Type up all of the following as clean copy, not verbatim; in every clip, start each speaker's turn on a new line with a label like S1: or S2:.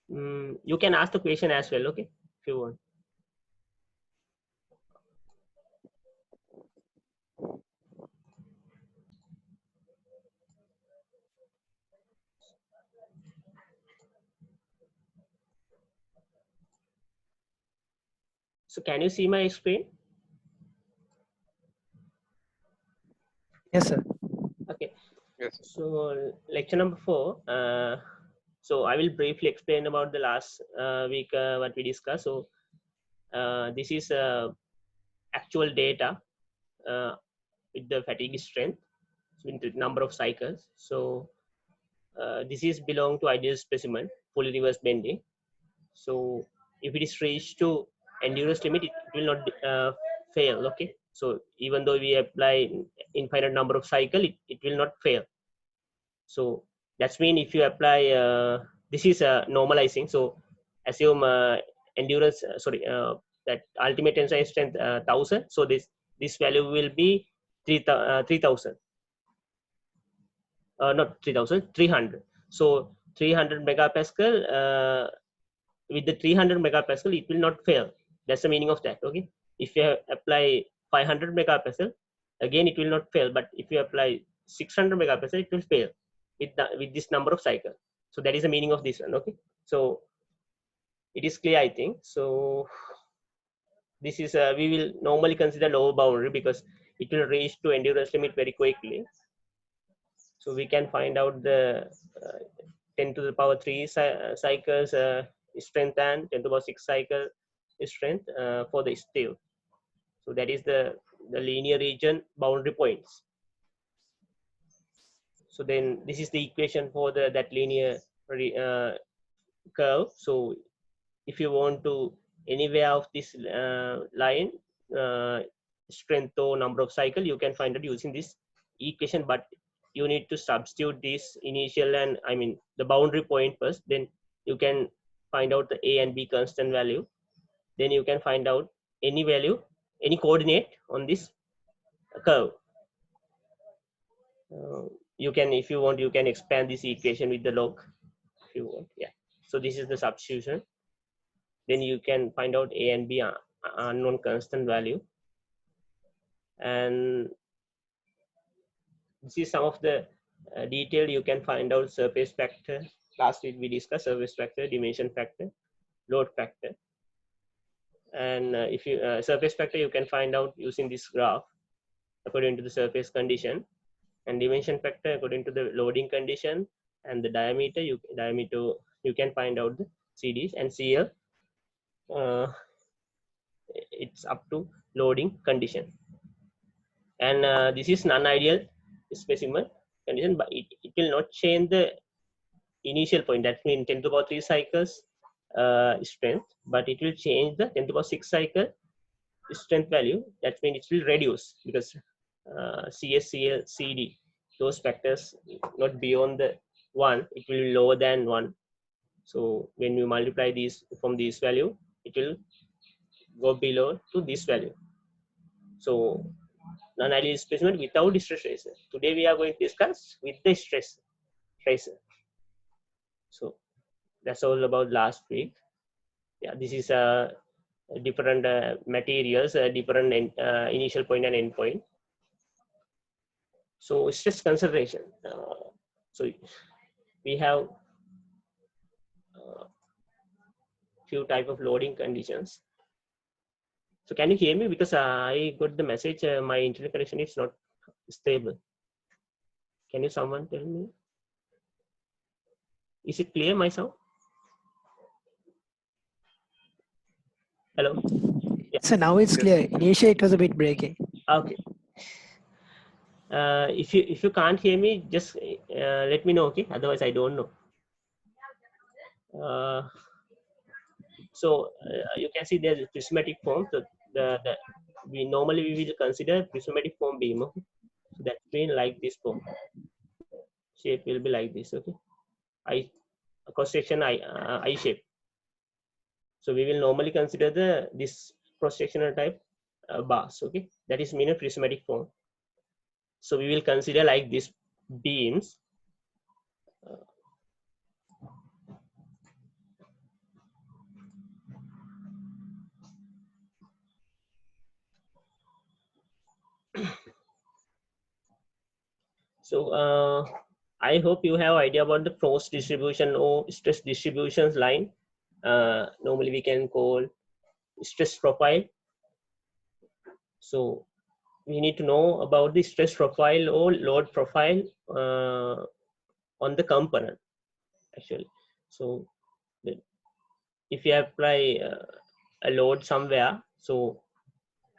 S1: You can ask the question as well, okay, if you want. So can you see my screen?
S2: Yes, sir.
S1: Okay.
S3: Yes.
S1: So lecture number 4. So I will briefly explain about the last week what we discussed. So this is actual data with the fatigue strength, with the number of cycles. So this is belong to ideal specimen, fully reverse bending. So if it is reached to endurance limit, it will not fail. Okay. So even though we apply infinite number of cycle, it will not fail. So that's mean if you apply this is normalizing. So assume endurance that ultimate tensile strength 1000. So this value will be 3000, not 3000, 300. So 300 megapascal, with the 300 megapascal it will not fail. That's the meaning of that. Okay. If you apply 500 megapascal, again it will not fail. But if you apply 600 megapascal, it will fail with this number of cycle. So that is the meaning of this one. Okay. So it is clear, I think. So this is we will normally consider lower boundary because it will reach to endurance limit very quickly. So we can find out the 10 to the power 3 cycles strength and 10 to the power 6 cycle strength for the steel. So that is the linear region boundary points. So then this is the equation for that linear curve. So if you want to anywhere of this line strength or number of cycle, you can find it using this equation, but you need to substitute this initial and the boundary point first, then you can find out the a and b constant value, then you can find out any value, any coordinate on this curve. You can, if you want, you can expand this equation with the log if you want. Yeah. So this is the substitution. Then you can find out a and b unknown constant value, and this is some of the detail. You can find out surface factor. Last week we discussed surface factor, dimension factor, load factor, and if you surface factor you can find out using this graph according to the surface condition, and dimension factor according to the loading condition, and the diameter you can find out the CDs and CL. It's up to loading condition, and this is non-ideal specimen condition, but it will not change the initial point. That means 10 to the power 3 cycles strength, but it will change the 10 to the power 6 cycle strength value. That means it will reduce because CS, CL, CD, those factors not beyond the 1, it will be lower than 1. So when you multiply these from this value, it will go below to this value. So non-ideal specimen without stress tracer. Today we are going to discuss with the stress tracer. So that's all about last week. Yeah, this is different materials, different initial point and end point. So stress conservation. So we have few type of loading conditions. So can you hear me? Because I got the message my internet connection is not stable. Can you someone tell me? Is it clear, my sound? Hello? Yeah.
S2: So now it's clear. Initially it was a bit breaking.
S1: Okay. If you can't hear me, just let me know, okay? Otherwise I don't know. So you can see there's a prismatic form. So we will consider prismatic form beam. Okay? So that means like this form. Shape will be like this. Okay. Cross section I shape. So we will normally consider this cross sectional type bars. Okay. That is mean a prismatic form. So we will consider like this beams. So I hope you have idea about the force distribution or stress distributions line. Normally we can call stress profile. So we need to know about the stress profile or load profile on the component actually. So if you apply a load somewhere, so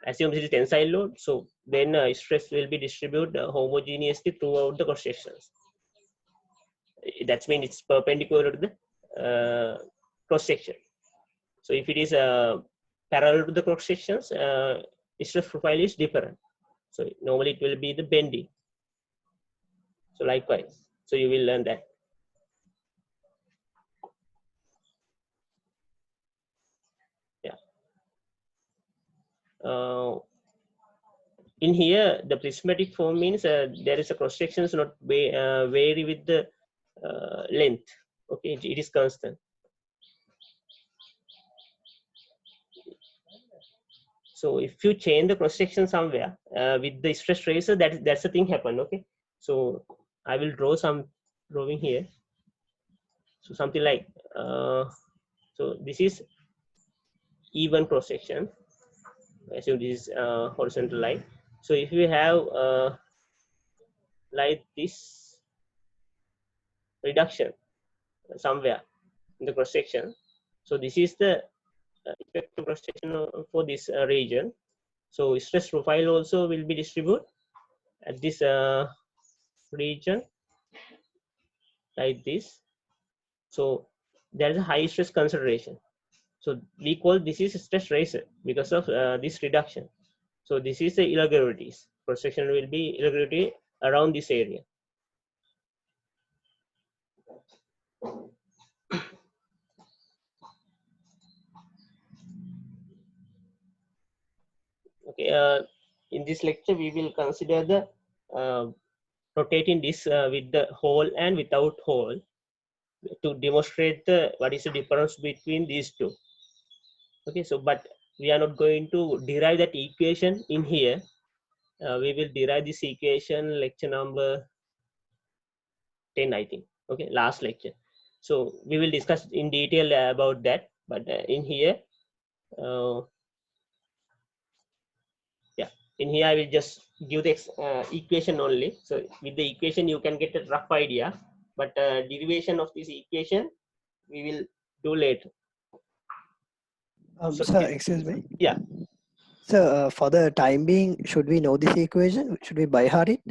S1: assume this is tensile load, so then stress will be distributed homogeneously throughout the cross sections. That means it's perpendicular to the cross section. So if it is parallel to the cross sections, stress profile is different. So normally it will be the bending. So likewise, so you will learn that. Yeah. In here, the prismatic form means there is a cross sections not vary with the length. Okay, it is constant. So if you change the cross section somewhere with the stress tracer, that's the thing happen. Okay, so I will draw some drawing here. So something like so this is even cross section. Assume this is horizontal line. So if we have like this reduction somewhere in the cross section, so this is the effective cross section for this region. So stress profile also will be distributed at this region like this. So there is a high stress concentration. So we call this is stress tracer because of this reduction. So this is the irregularities. Cross section will be irregularity around this area. Okay. In this lecture, we will consider the rotating disc with the hole and without hole to demonstrate what is the difference between these two. Okay. So, but we are not going to derive that equation in here. We will derive this equation lecture number 10, I think. Okay, last lecture. So we will discuss in detail about that. But in here, yeah, in here I will just give the equation only. So with the equation you can get a rough idea. But derivation of this equation we will do later. So
S2: Sir, excuse me.
S1: yeah.
S2: So for the time being, should we know this equation? Should we by heart it?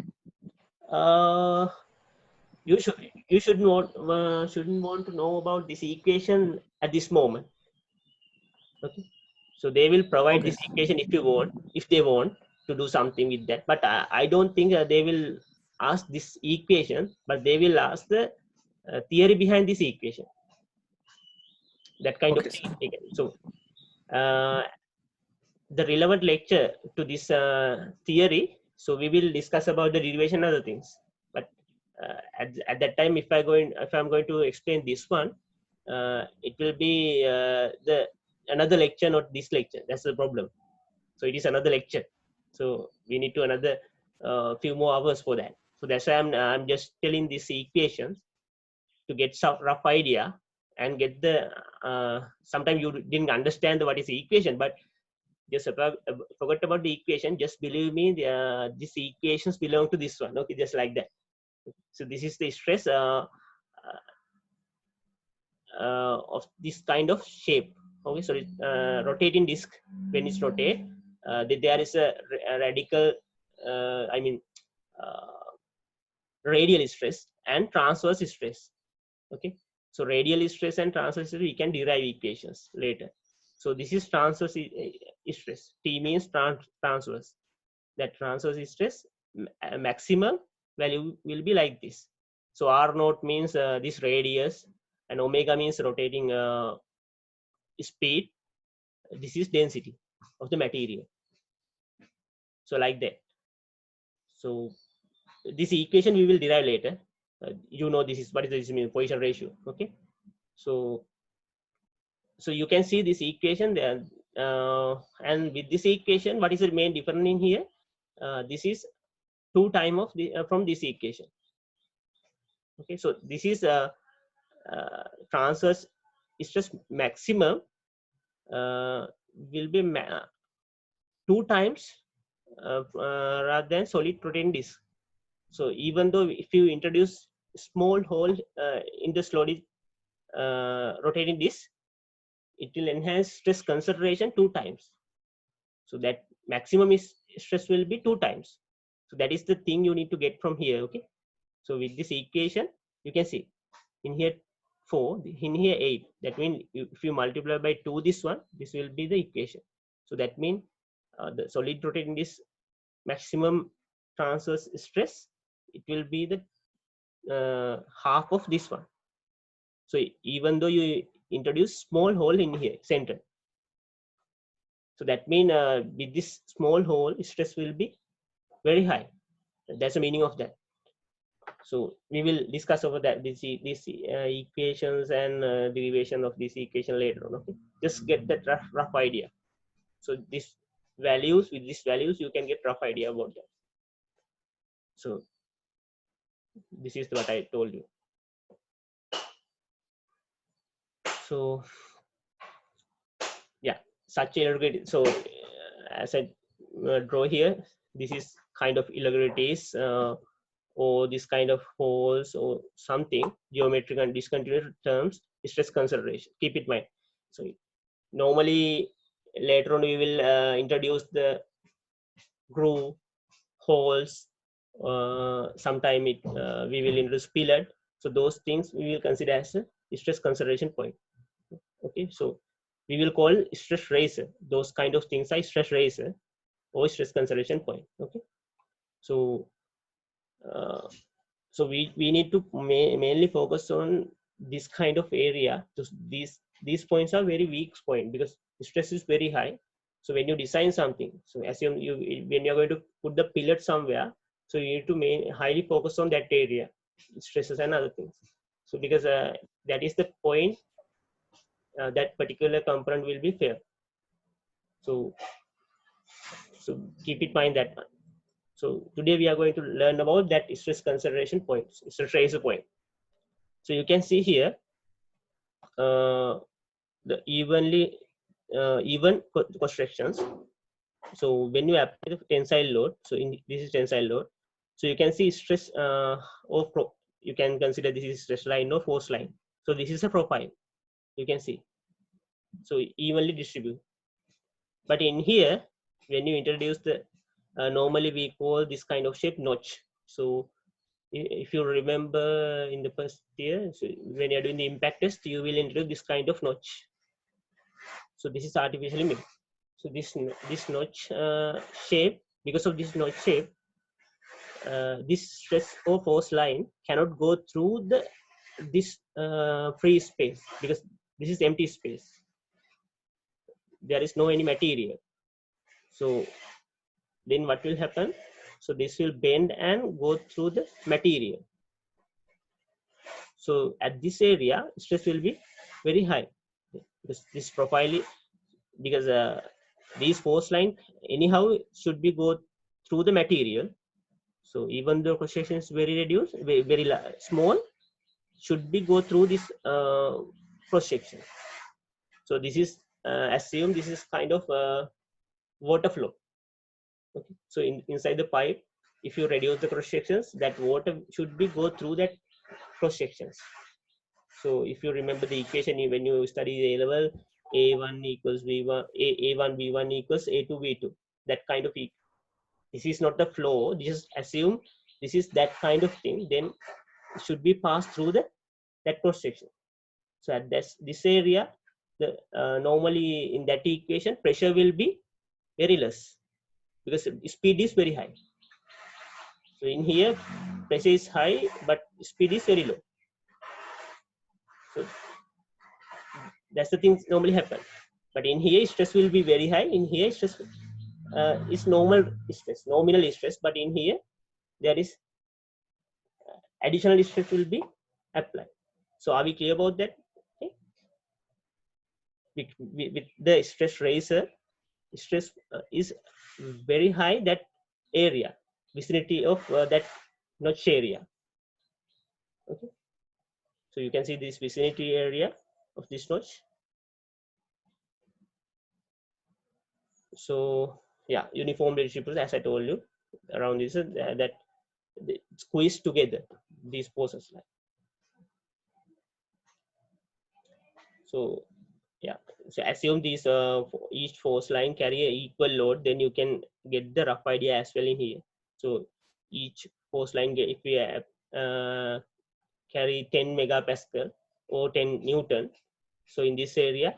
S1: You shouldn't want to know about this equation at this moment. Okay, so they will provide this equation if they want to do something with that, but I don't think they will ask this equation, but they will ask the theory behind this equation, that kind of thing. So the relevant lecture to this theory, so we will discuss about the derivation and other things, but at that time if I'm going to explain this one, it will be the another lecture, not this lecture. That's the problem. So it is another lecture, so we need to another few more hours for that. So that's why I'm just telling these equations to get some rough idea and get the sometimes you didn't understand what is the equation, but just forget about the equation. Just believe me, these equations belong to this one. Okay, just like that. So this is the stress of this kind of shape. Okay, so rotating disc, when it's rotate, there is a radical I mean radial stress and transverse stress. Okay, so radial stress and transverse stress we can derive equations later. So this is transverse stress. T means transverse. That transverse stress maximum value will be like this. So R naught means this radius, and omega means rotating speed. This is density of the material. So like that. So this equation we will derive later. You know this is what is this mean, position ratio. Okay, so you can see this equation there, and with this equation, what is the main difference in here? This is 2 times of the from this equation. Okay, so this is transverse stress maximum will be 2 times rather than solid protein disk. So even though if you introduce small hole in the slowly rotating disk, it will enhance stress concentration 2 times. So that maximum is stress will be 2 times. So that is the thing you need to get from here. Okay, so with this equation you can see in here 4, in here 8. That means if you multiply by 2 this one, this will be the equation. So that means the solid rotating disk maximum transverse stress, it will be the half of this one. So even though you introduce small hole in here center, so that means with this small hole stress will be very high. That's the meaning of that. So we will discuss over that these equations and derivation of this equation later on. Okay, just get that rough idea. So these values, with these values you can get rough idea about that. So this is what I told you. So yeah, such irregularities. So as I draw here, this is kind of irregularities or this kind of holes or something, geometric and discontinuous terms, stress consideration. Keep it in mind. So normally later on we will introduce the groove, holes, sometime we will introduce pillar. So those things we will consider as a stress consideration point. Okay, so we will call stress razor. Those kind of things are stress razor or stress consideration point. Okay, so so we need to mainly focus on this kind of area. So these points are very weak point because stress is very high. So when you design something, so assume you when you're going to put the pillar somewhere, so you need to highly focus on that area, stresses and other things. So because that is the point that particular component will be fair. So keep in mind that one. So today we are going to learn about that stress consideration points, stress razor point. So you can see here the even constructions. So when you apply the tensile load, so this is tensile load. So you can see stress or you can consider this is stress line or force line. So this is a profile. You can see. So evenly distributed. But in here, when you introduce the normally we call this kind of shape notch. So if you remember in the first year, so when you're doing the impact test, you will introduce this kind of notch. So this is artificially made. So this notch shape, because of this notch shape, this stress or force line cannot go through this free space because this is empty space. There is no any material. So then what will happen? So this will bend and go through the material. So at this area, stress will be very high. This profile, because these force line anyhow should be go through the material. So even though cross section is very reduced, very small, should be go through this cross section. So this is assume this is kind of water flow. Okay, so inside the pipe, if you reduce the cross sections, that water should be go through that cross sections. So if you remember the equation when you study the A level, A1 equals V1, A1 V1 equals A2 V2. That kind of this is not the flow. Just assume this is that kind of thing. Then it should be passed through that cross section. So at this area, the normally in that equation, pressure will be very less because speed is very high. So in here, pressure is high, but speed is very low. So that's the things normally happen. But in here, stress will be very high. In here, stress is normal stress, nominal stress. But in here, there is additional stress will be applied. So are we clear about that? Okay. With the stress razor, stress is very high that area. vicinity of that notch area. Okay, so you can see this vicinity area of this notch. So yeah, uniformly distributed, as I told you, around this that squeeze together these forces. So yeah, so assume these each force line carry a equal load, then you can get the rough idea as well in here. So each force line, if we carry 10 megapascal or 10 Newton, so in this area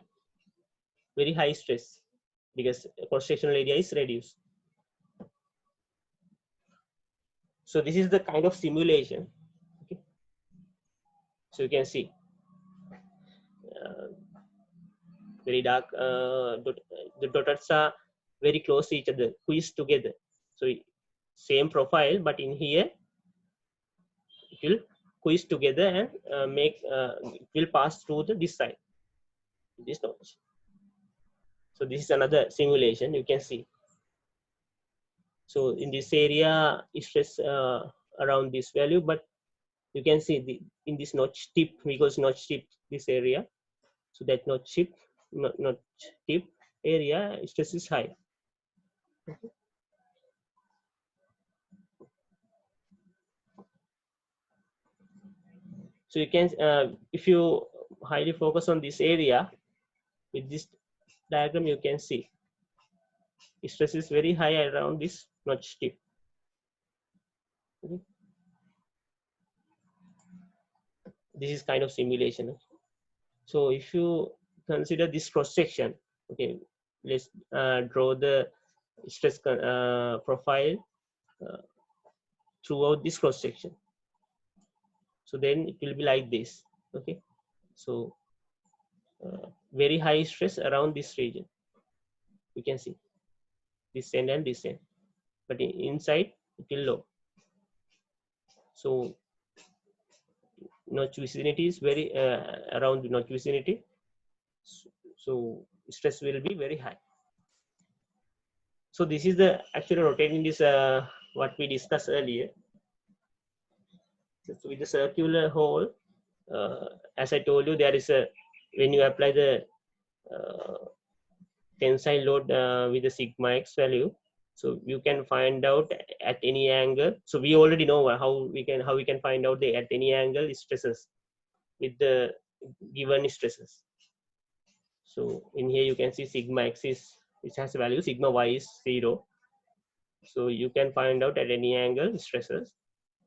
S1: very high stress because cross-sectional area is reduced. So this is the kind of simulation. Okay. So you can see very dark, the dots are very close to each other, squeezed together. So same profile, but in here it will squeeze together and it will pass through this side, this notch. So this is another simulation you can see. So in this area stress around this value, but you can see in this notch tip, because notch tip this area, so that notch tip area stress is high. Okay. So you can if you highly focus on this area with this diagram, you can see stress is very high around this notch tip. Okay. This is kind of simulation. So if you consider this cross section, okay, let's draw the stress profile throughout this cross section. So then it will be like this. Okay, so very high stress around this region. You can see this end and this end, but inside it will low. So notch vicinity is very around the notch vicinity. So stress will be very high. So this is the actually rotating this what we discussed earlier. So with the circular hole, as I told you, there is a when you apply the tensile load with the sigma x value, so you can find out at any angle. So we already know how we can find out the at any angle stresses with the given stresses. So in here you can see sigma x is, which has a value, sigma y is 0. So you can find out at any angle stresses.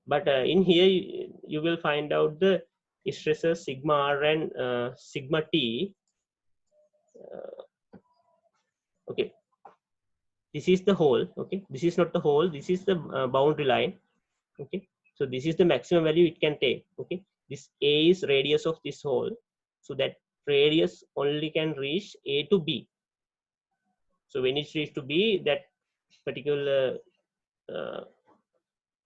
S1: But in here you will find out the stresses sigma r and sigma t. Okay, this is the hole. Okay, this is not the hole, this is the boundary line. Okay, so this is the maximum value it can take. Okay, this a is radius of this hole, so that radius only can reach a to b. So when it reaches to b, that particular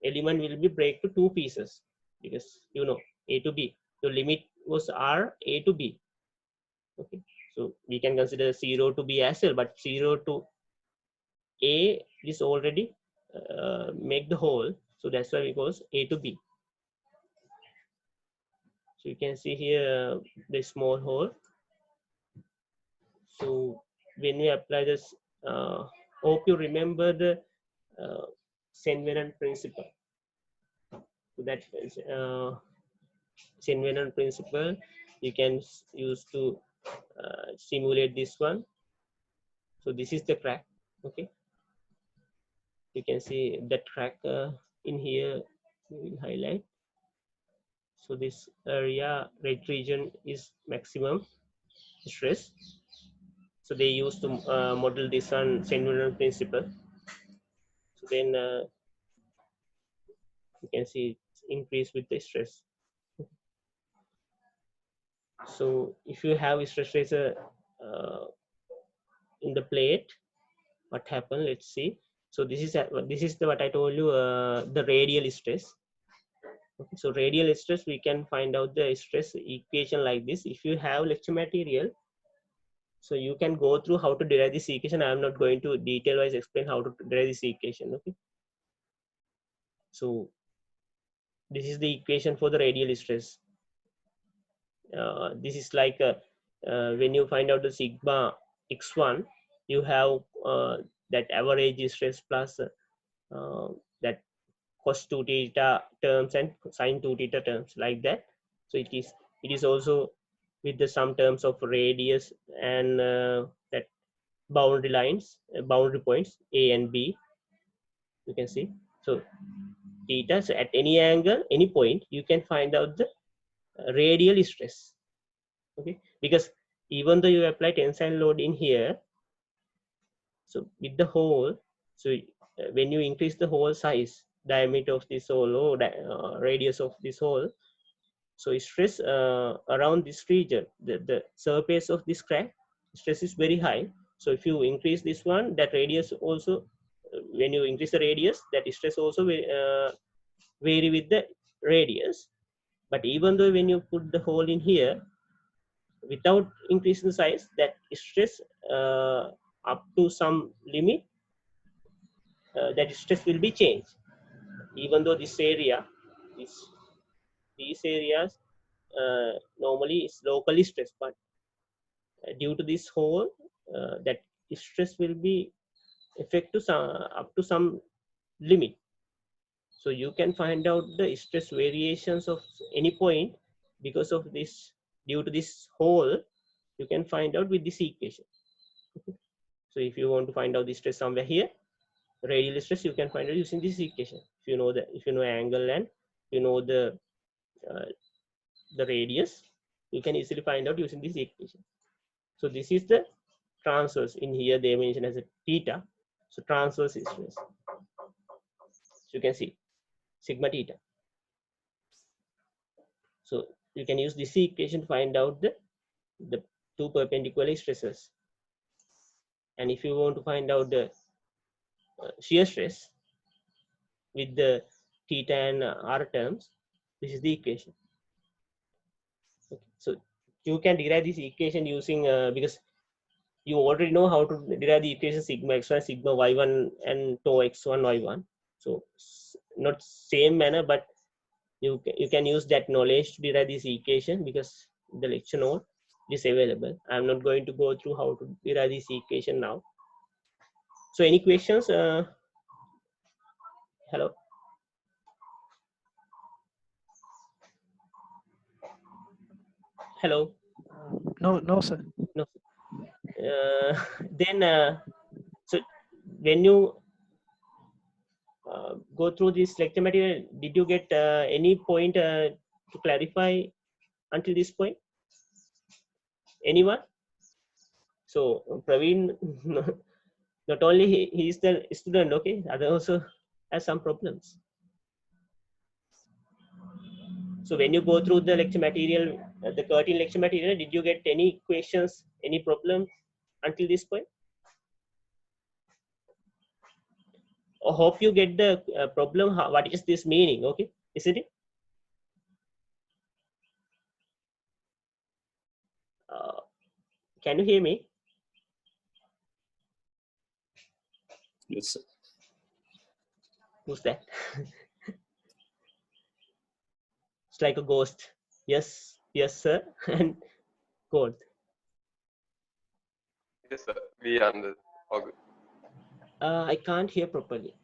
S1: element will be break to two pieces, because you know a to b, the limit was r a to b. Okay, so we can consider 0 to b as well, but 0 to a is already make the whole, so that's why it goes a to b. So you can see here the small hole. So when we apply this, hope you remember the Sven-Venant principle. So that Sven-Venant principle you can use to simulate this one. So this is the crack. Okay, you can see that crack in here. We will highlight. So this area, red region, is maximum stress. So they used to model this on Sven-Venant principle. So then you can see it's increase with the stress. So if you have a stress tracer in the plate, what happened? Let's see. So this is the what I told you, the radial stress. Okay, so radial stress, we can find out the stress equation like this. If you have lecture material, so you can go through how to derive this equation. I am not going to detail wise explain how to derive this equation. Okay, So this is the equation for the radial stress. This is like when you find out the sigma x1, you have that average stress plus that cos 2 theta terms and sin 2 theta terms, like that. So it is also with the some terms of radius and that boundary lines, boundary points A and B, you can see. So theta, so at any angle, any point, you can find out the radial stress. Okay, because even though you apply tensile load in here, so with the hole, so when you increase the hole size, diameter of this hole or radius of this hole, so stress around this region, the surface of this crack, stress is very high. So if you increase this one, that radius also, when you increase the radius, that stress also will vary with the radius. But even though when you put the hole in here, without increasing the size, that stress up to some limit, that stress will be changed. Even though this area, these areas normally is locally stressed, but due to this hole, that stress will be effect to some up to some limit. So you can find out the stress variations of any point because of this, due to this hole, you can find out with this equation. Okay. So if you want to find out the stress somewhere here, radial stress, you can find it using this equation. If you know angle and you know the radius, you can easily find out using this equation. So this is the transverse. In here they mention as a theta. So transverse stress. So you can see sigma theta. So you can use this equation to find out the two perpendicular stresses. And if you want to find out the shear stress with the theta and r terms, this is the equation. Okay. So you can derive this equation using because you already know how to derive the equation sigma x1, sigma y1, and tau x1, y1. So not same manner, but you can use that knowledge to derive this equation because the lecture note is available. I'm not going to go through how to derive this equation now. So any questions? Hello. Hello.
S2: No, sir.
S1: No. Then so when you go through this lecture material, did you get any point to clarify until this point? Anyone? So Praveen, not only he is the student, okay, other also has some problems. So when you go through the lecture material, the 13 lecture material, did you get any questions, any problem until this point? I hope you get the problem. What is this meaning? Okay, isn't it? Can you hear me?
S3: Yes, sir.
S1: Who's that? It's like a ghost. Yes, yes, sir, and God.
S4: Yes, sir. We understand. All good.
S1: I can't hear properly.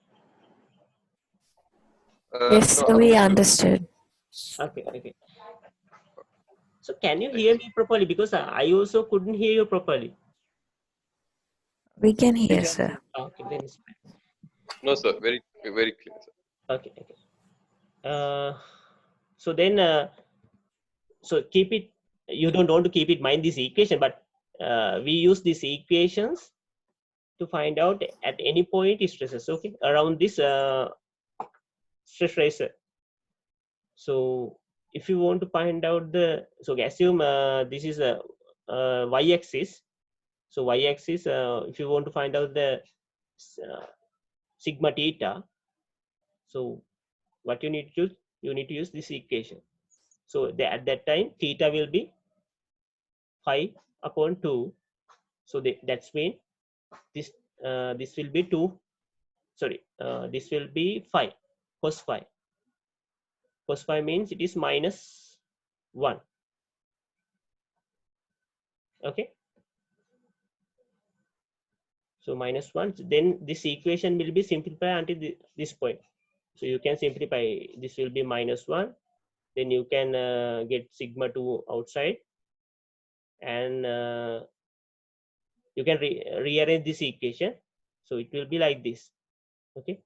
S5: Yes,
S4: No,
S5: we
S4: absolutely.
S5: understood.
S1: Okay, okay. So can you hear me properly? Because I also couldn't hear you properly.
S5: We can hear, sir.
S1: Okay, then it's fine.
S4: No, sir. Very, very clear, sir.
S1: Okay, okay. So then, so keep it. You don't want to keep it mind this equation, but we use these equations to find out at any point stresses. Okay, around this stress ratio. So if you want to find out the, so assume this is a y-axis. So y-axis, if you want to find out the sigma theta, so what you need to do, you need to use this equation. So at that time theta will be 5 upon 2. So that's mean this this will be 2. Sorry, this will be 5 cos phi. Cos phi means it is minus 1. Okay. So minus 1. Then this equation will be simplified until this point. So you can simplify. This will be minus 1. Then you can get sigma 2 outside. And you can rearrange this equation. So it will be like this. Okay.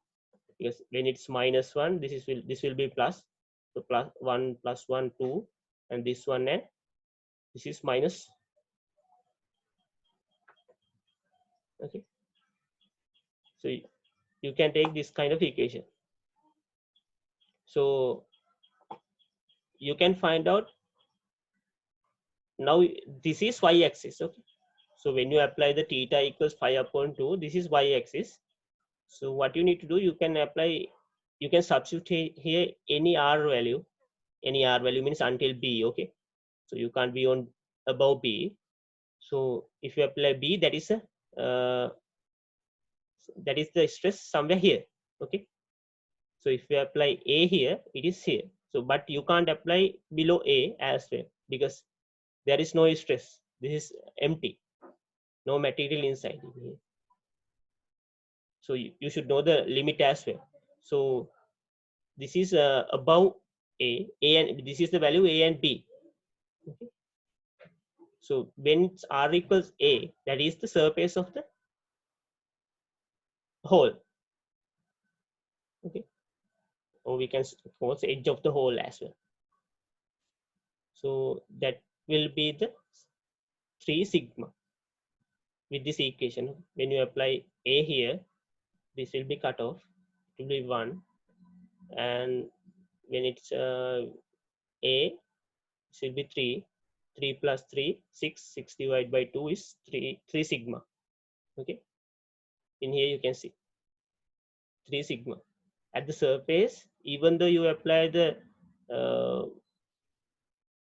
S1: Because when it's minus 1, this will be plus. So plus 1 plus 1, 2. And this one, and this is minus. Okay. So you can take this kind of equation. So you can find out now this is y-axis. Okay. So when you apply the theta equals phi upon 2, this is y-axis. So what you need to do, you can apply, you can substitute here any r value. Any r value means until b. Okay. So you can't be on above b. So if you apply b, that is the stress somewhere here. Okay. So if you apply a here, it is here. So but you can't apply below a as well, because there is no stress. This is empty, no material inside here. So you should know the limit as well. So this is above a, and this is the value a and b. Okay. So when it's r equals a, that is the surface of the hole. Okay. Or we can call the edge of the hole as well. So that will be the 3 sigma with this equation. When you apply a here, this will be cut off. It will be 1. And when it's a, this will be 3. 3 plus 3, 6. 6 divided by 2 is 3 sigma. Okay. In here you can see 3 sigma. At the surface, even though you apply the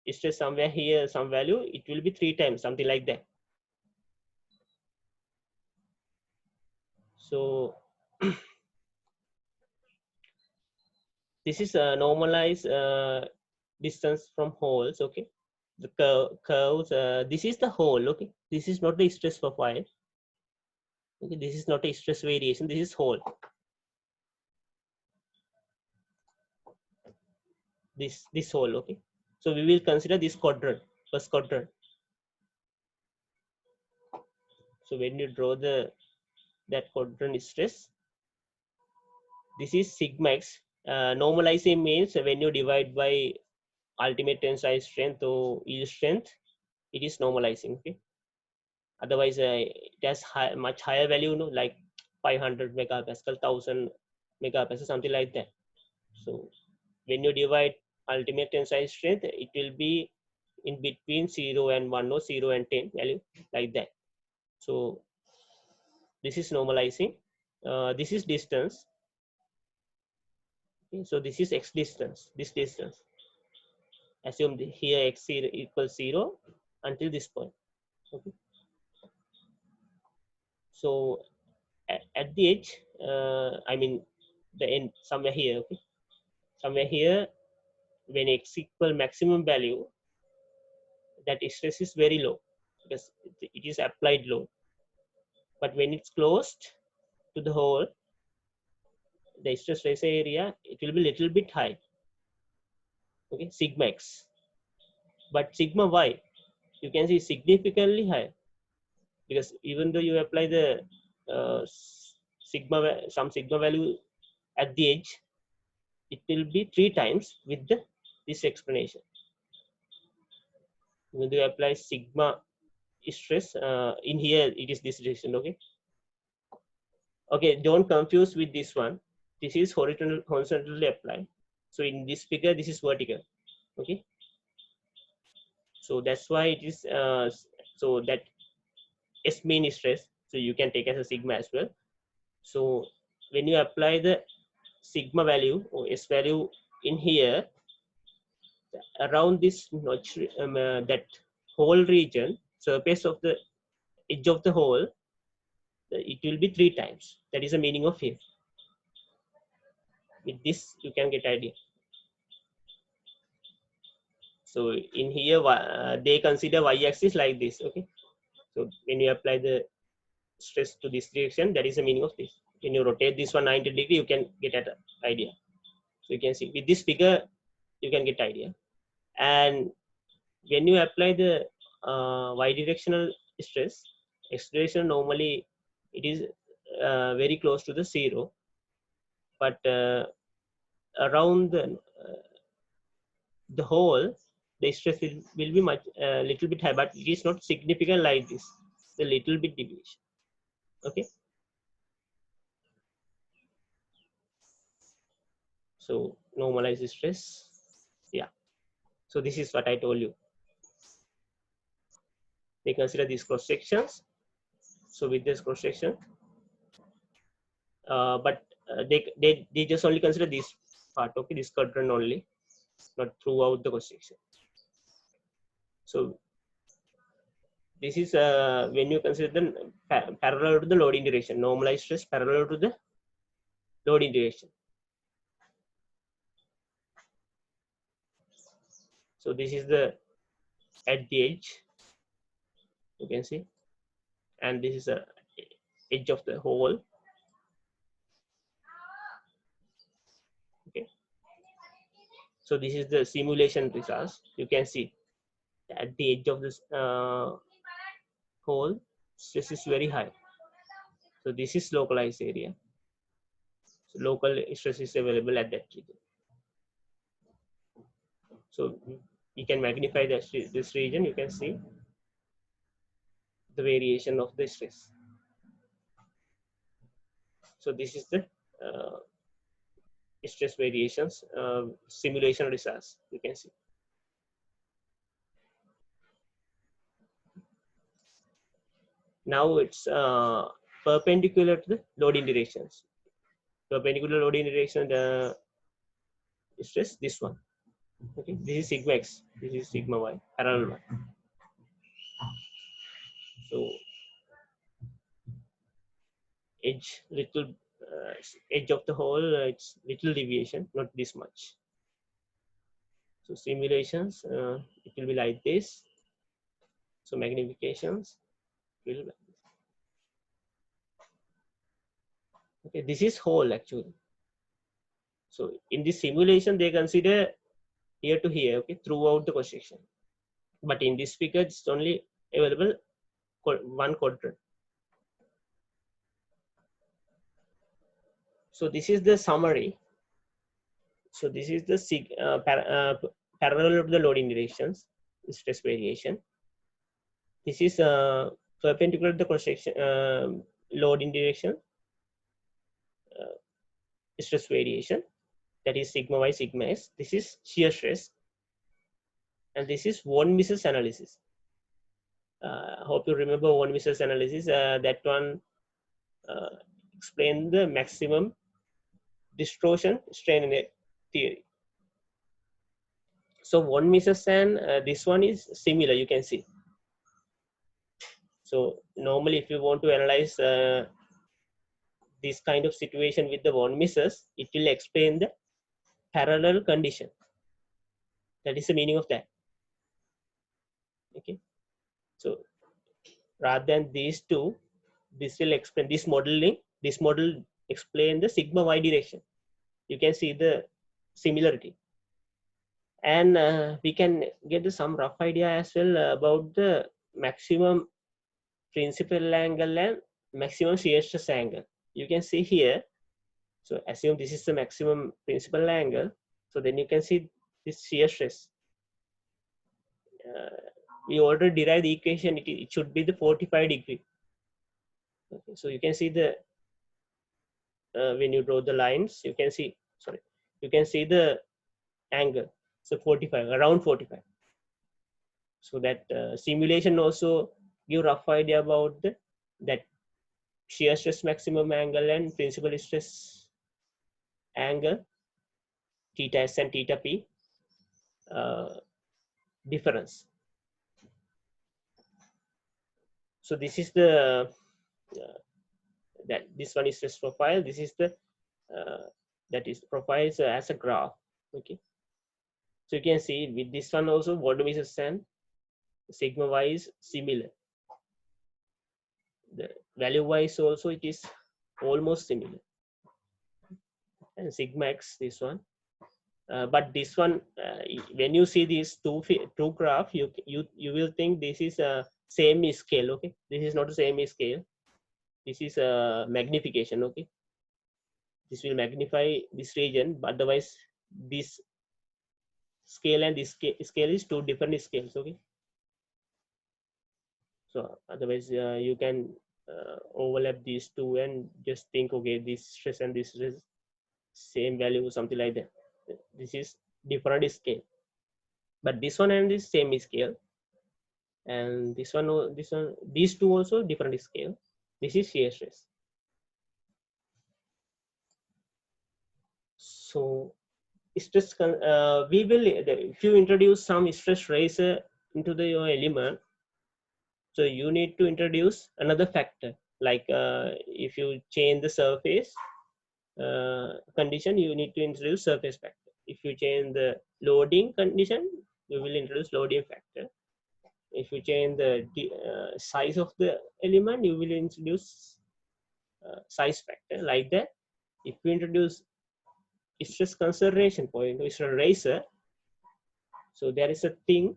S1: stress somewhere here, some value, it will be 3 times, something like that. So this is a normalized distance from holes. Okay. The curves, this is the hole. Okay. This is not the stress profile. Okay. This is not a stress variation. This is hole. This hole. Okay. So we will consider this quadrant, first quadrant. So when you draw that quadrant stress, this is sigma x. Normalizing means when you divide by ultimate tensile strength or yield strength, it is normalizing. Okay. Otherwise, it has much higher value, like 500 megapascal, 1000 megapascal, something like that. So when you divide ultimate tensile strength, it will be in between 0 and 1 or 0 and 10 value, like that. So this is normalizing. This is distance. Okay. So this is x distance, this distance. Assume here x equals 0 until this point. Okay. So at the edge, I mean the end, somewhere here. Okay. Somewhere here, when x equal maximum value, that stress is very low because it is applied load. But when it's closed to the hole, the stress ratio area, it will be little bit high. Okay, sigma x. But sigma y, you can see significantly high, because even though you apply the some sigma value at the edge, it will be 3 times with this explanation. When you apply sigma stress in here, it is this direction. Okay, don't confuse with this one. This is horizontally applied. So in this figure, this is vertical. Okay, so that's why it is so that S mean stress, so you can take as a sigma as well. So when you apply the sigma value or S value in here, around this notch, that whole region, surface of the edge of the hole, it will be 3 times. That is the meaning of here. With this, you can get idea. So in here, they consider y-axis like this. Okay. So when you apply the stress to this direction, that is the meaning of this. When you rotate this one 90 degree, you can get an idea. So you can see with this figure, you can get idea. And when you apply the y-directional stress, acceleration normally it is very close to the zero, but around the hole, the stress will be much little bit high, but it is not significant like this. It's a little bit deviation. Okay. So normalize stress. Yeah. So this is what I told you. They consider these cross sections. So with this cross section, but they just only consider this part. Okay, this quadrant only, not throughout the cross section. So this is when you consider the parallel to the loading direction, normalized stress parallel to the loading direction. So this is the at the edge, you can see, and this is a edge of the hole. Okay. So this is the simulation results. You can see at the edge of this hole, stress is very high. So this is localized area. So local stress is available at that region. So you can magnify this region. You can see the variation of the stress. So this is the stress variations simulation results. You can see. Now it's perpendicular to the loading directions. Perpendicular loading direction, the stress, this one. Okay, this is sigma x, this is sigma y, parallel one. So edge little edge of the hole, it's little deviation, not this much. So simulations, it will be like this. So magnifications will be like this. Okay, this is hole actually. So in this simulation, they consider here to here, okay, throughout the cross section. But in this figure, it's only available one quadrant. So this is the summary. So this is the parallel of the loading directions, stress variation. This is perpendicular to the cross section loading direction, stress variation, that is sigma y, sigma s. This is shear stress, and this is von Mises analysis. Hope you remember von Mises analysis. That one explain the maximum distortion strain theory. So von Mises and this one is similar, you can see. So normally if you want to analyze this kind of situation with the von Mises, it will explain the parallel condition. That is the meaning of that. Okay. So rather than these two, this will explain this modeling. This model explain the sigma y direction. You can see the similarity, and we can get some rough idea as well about the maximum principal angle and maximum shear stress angle. You can see here. So assume this is the maximum principal angle. So then you can see this shear stress. We already derived the equation. It should be the 45 degree. Okay, so you can see the when you draw the lines, you can see. Sorry, you can see the angle. So 45, around 45. So that simulation also give rough idea about that shear stress maximum angle and principal stress angle, theta s and theta p difference. So this is the that this one is stress profile. This is the that is profiles as a graph. Okay, so you can see with this one also volumetric and sigma y is similar. The value wise also it is almost similar, and sigma x this one. But this one, when you see these two graph, you will think this is a same scale. Okay, this is not the same scale. This is a magnification. Okay, this will magnify this region, but otherwise this scale and this scale is two different scales. Okay, so otherwise you can overlap these two and just think, okay, this stress and this stress same value, something like that. This is different scale, but this one and this same scale, and this one, these two also different scale. This is shear stress. So stress we will, if you introduce some stress razor into the your element, so you need to introduce another factor, like if you change the surface condition, you need to introduce surface factor. If you change the loading condition, you will introduce loading factor. If you change the size of the element, you will introduce size factor, like that. If you introduce stress consideration point, stress razor, so there is a thing,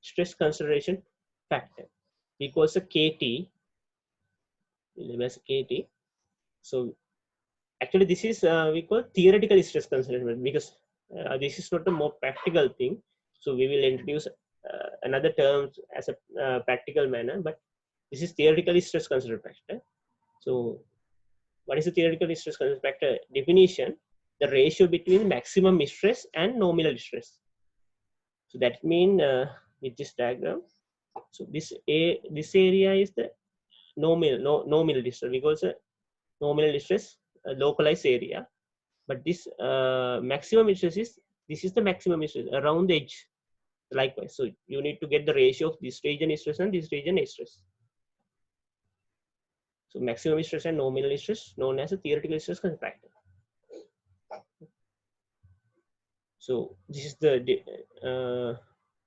S1: stress consideration factor, because a KT, as KT. So actually this is we call theoretical stress consideration, because this is not a more practical thing. So we will introduce another terms as a practical manner, but this is theoretical stress consideration factor. So what is the theoretical stress consideration factor definition? The ratio between maximum stress and nominal stress. So that means with this diagram, so this area is the nominal stress, because nominal stress localized area, but this maximum stress is, this is the maximum stress around the edge. Likewise, so you need to get the ratio of this region stress and this region stress. So maximum stress and nominal stress known as a theoretical stress factor. So this is the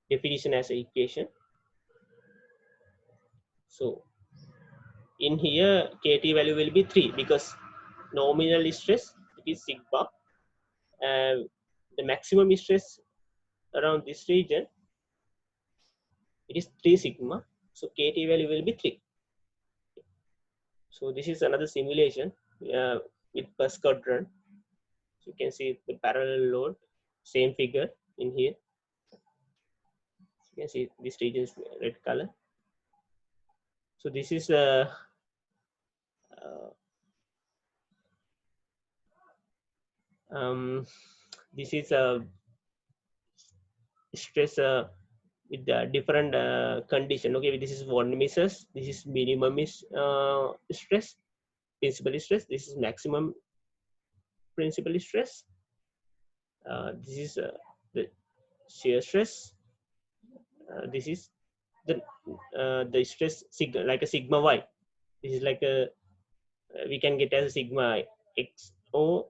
S1: definition as an equation. So in here KT value will be 3, because nominal stress it is sigma, and the maximum stress around this region it is 3 sigma, so KT value will be 3. So this is another simulation with bus quadrant. So you can see the parallel load, same figure in here. You can see this region is red color. So this is this is a stress with the different condition. Okay, this is volumetric, this is minimum stress, principal stress, this is maximum principal stress, this is the shear stress, this is the stress like a sigma y. This is like a we can get as a sigma x or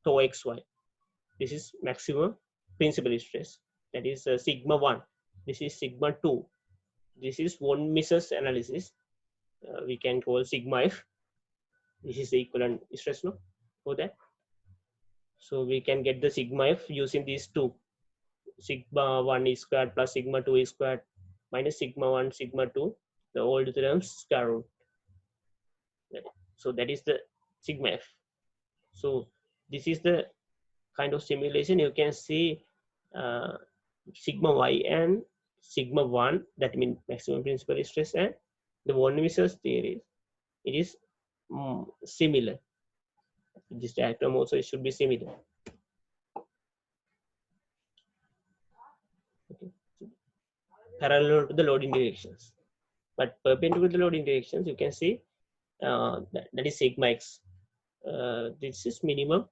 S1: tau xy. This is maximum principal stress, that is sigma 1. This is sigma 2. This is von Mises analysis. We can call sigma f. This is the equivalent stress no for that. So we can get the sigma f using these two, sigma 1 is squared plus sigma 2 is squared minus sigma 1 sigma 2, the old terms square root. So that is the sigma f. So this is the kind of simulation. You can see sigma y and sigma 1, that means maximum principal stress, and the von Mises theory, it is similar. This diagram also should be similar. Okay. Parallel to the loading directions, but perpendicular to the loading directions, you can see that is sigma x. This is minimum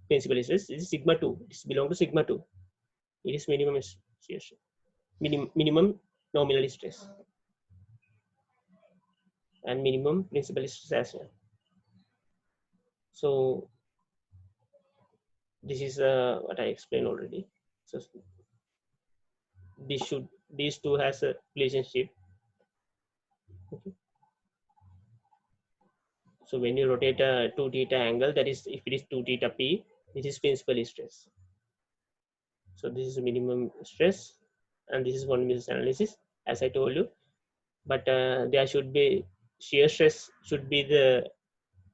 S1: principal stress. This is sigma 2. This belongs to sigma 2. It is minimum stress, minimum nominal stress, and minimum principal stress as well. So this is what I explained already. So these two has a relationship. Okay. So when you rotate a 2 theta angle, that is, if it is 2 theta p, this is principal stress. So this is minimum stress, and this is one means analysis, as I told you. But there should be shear stress should be the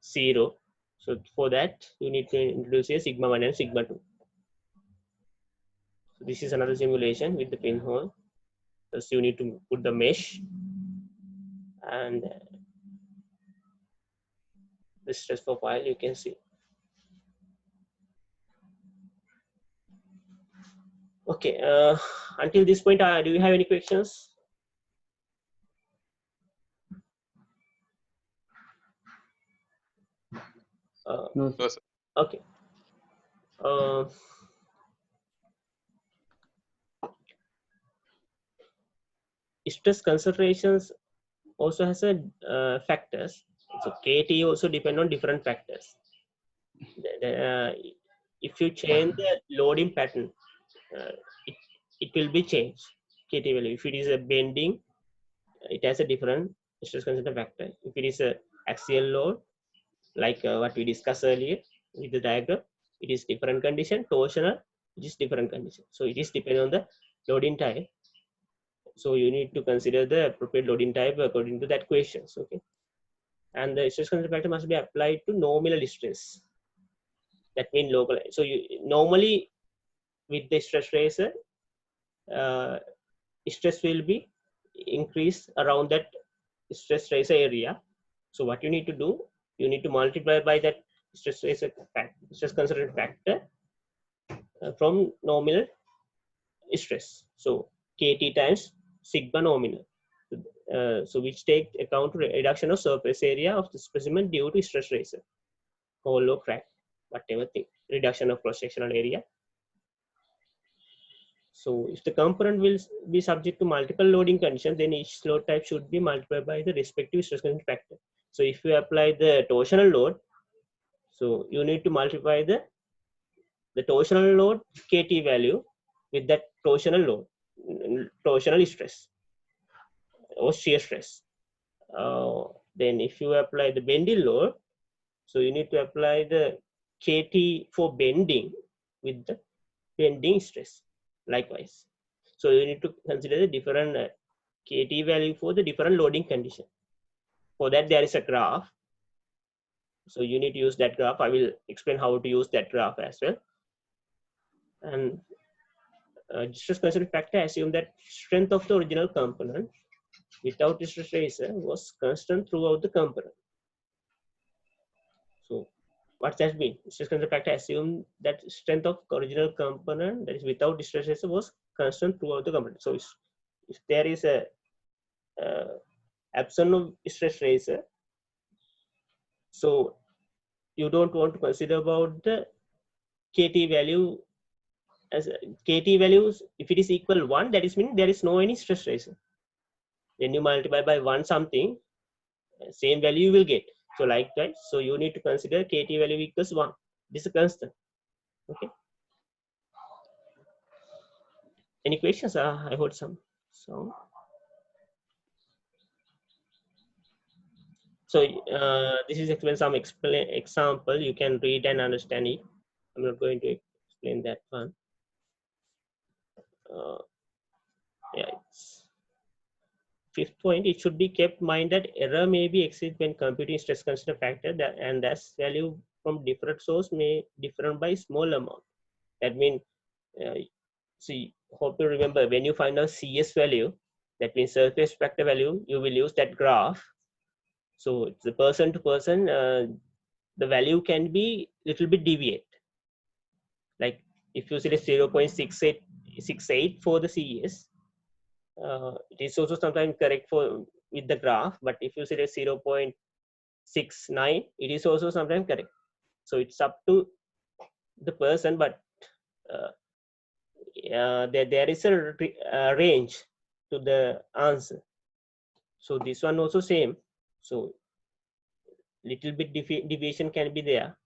S1: 0. So for that, you need to introduce a sigma 1 and sigma 2. So this is another simulation with the pinhole. So you need to put the mesh and the stress profile you can see. Okay, until this point, do you have any questions?
S3: No,
S4: No, sir.
S1: Okay. Stress concentrations also has a factors. So KT also depend on different factors. If you change the loading pattern, it will be changed. KT value. If it is a bending, it has a different stress concentration factor. If it is a axial load, like what we discussed earlier with the diagram, it is different condition. Torsional, it is different condition. So it is depending on the loading type. So you need to consider the appropriate loading type according to that questions. Okay, and the stress concentration factor must be applied to nominal stress. That means local. So you normally with the stress tracer, stress will be increased around that stress tracer area. So what you need to do, you need to multiply by that stress tracer factor, stress concentration factor from nominal stress. So KT times sigma nominal. So which take account reduction of surface area of the specimen due to stress tracer, hole or crack, whatever thing, reduction of cross-sectional area. So if the component will be subject to multiple loading conditions, then each load type should be multiplied by the respective stress concentration factor. So if you apply the torsional load, so you need to multiply the torsional load KT value with that torsional load, torsional stress or shear stress. Then if you apply the bending load, so you need to apply the KT for bending with the bending stress likewise. So you need to consider the different KT value for the different loading condition. For that there is a graph. So you need to use that graph. I will explain how to use that graph as well. And stress concentration factor assume that strength of the original component without stress tracer was constant throughout the component. So what does that mean? Stress concentration factor assume that strength of original component, that is without stress tracer, was constant throughout the component. So if there is a absence of stress tracer, so you don't want to consider about the KT value as KT values. If it is equal 1, that is meaning there is no any stress tracer. When you multiply by 1 something, same value you will get. So like that, so you need to consider KT value equals 1. This is a constant. Okay. Any questions? I heard some. So this is explain some example. You can read and understand it. I'm not going to explain that one. Yeah. Fifth point, it should be kept in mind that error may be exceeded when computing stress concentration factor, and thus value from different source may differ by small amount. That means, see, hope you remember when you find out CS value, that means surface factor value, you will use that graph. So it's the person to person, the value can be little bit deviate. Like if you select 0.68 for the CS, it is also sometimes correct for with the graph, but if you select 0.69, it is also sometimes correct. So it's up to the person, but there is a range to the answer. So this one also same. So little bit deviation can be there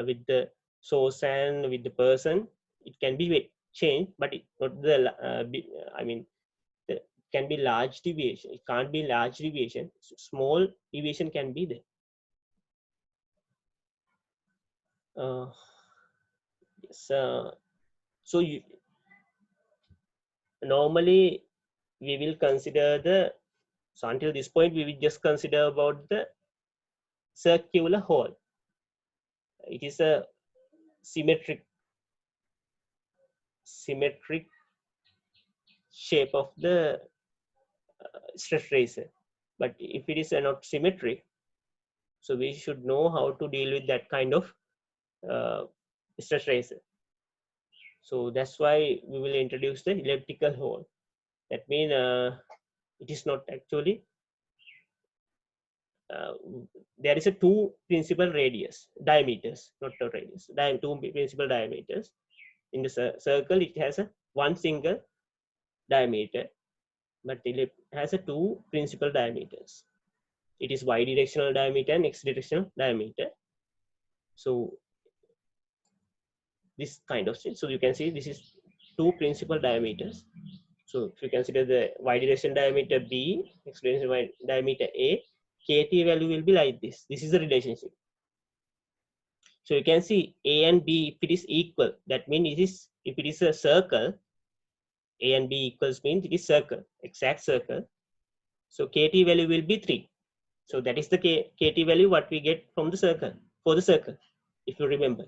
S1: with the source and with the person, it can be changed, but it not the I mean, the, can be large deviation. It can't be large deviation. Small deviation can be there. Yes, so you normally we will consider the, so until this point we will just consider about the circular hole. It is a symmetric shape of the stress tracer, but if it is not symmetric, so we should know how to deal with that kind of stress tracer. So that's why we will introduce the elliptical hole. That means it is not actually there is a two principal radius diameters, not a radius, two principal diameters. In the circle, it has a one single diameter, but it has a two principal diameters. It is y directional diameter and x directional diameter. So this kind of thing. So you can see this is two principal diameters. So if you consider the y direction diameter B, x direction diameter A, KT value will be like this. This is the relationship. So you can see A and B, if it is equal, that means it is, if it is a circle, A and B equals means it is circle, exact circle. So KT value will be 3. So that is the KT value what we get from the circle, for the circle, if you remember.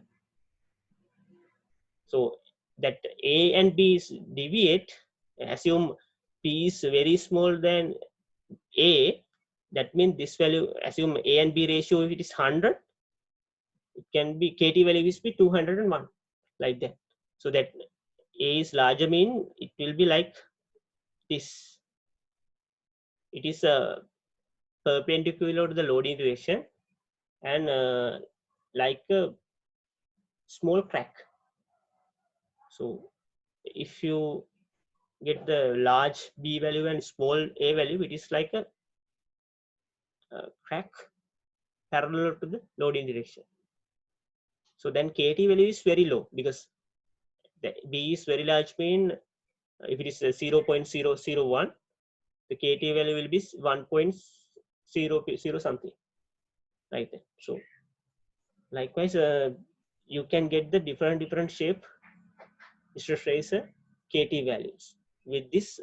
S1: So that A and B is deviate, assume P is very small than A, that means this value, assume A and B ratio, if it is 100, it can be, KT value is be 201, like that. So that A is larger mean it will be like this. It is a perpendicular to the loading direction and like a small crack. So if you get the large B value and small A value, it is like a crack parallel to the loading direction. So then KT value is very low because the B is very large mean if it is 0.001, the KT value will be 1.00 something, like that. So likewise, you can get the different shape stress tracer KT values with this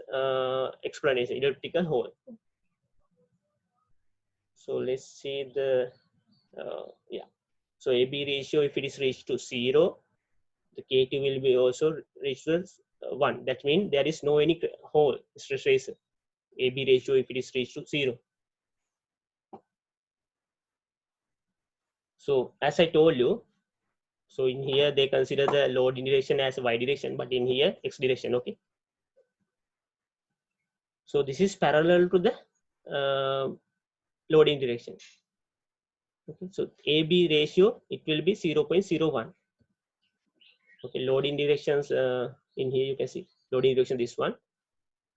S1: explanation, elliptical hole. So let's see the yeah. So AB ratio, if it is reached to 0, the KT will be also reached to 1. That means there is no any hole stress tracer. AB ratio, if it is reached to 0. So as I told you, so in here they consider the loading direction as y direction, but in here x direction. Okay. So this is parallel to the loading direction. Okay. So AB ratio, it will be 0.01. Okay. Loading directions in here you can see loading direction this one.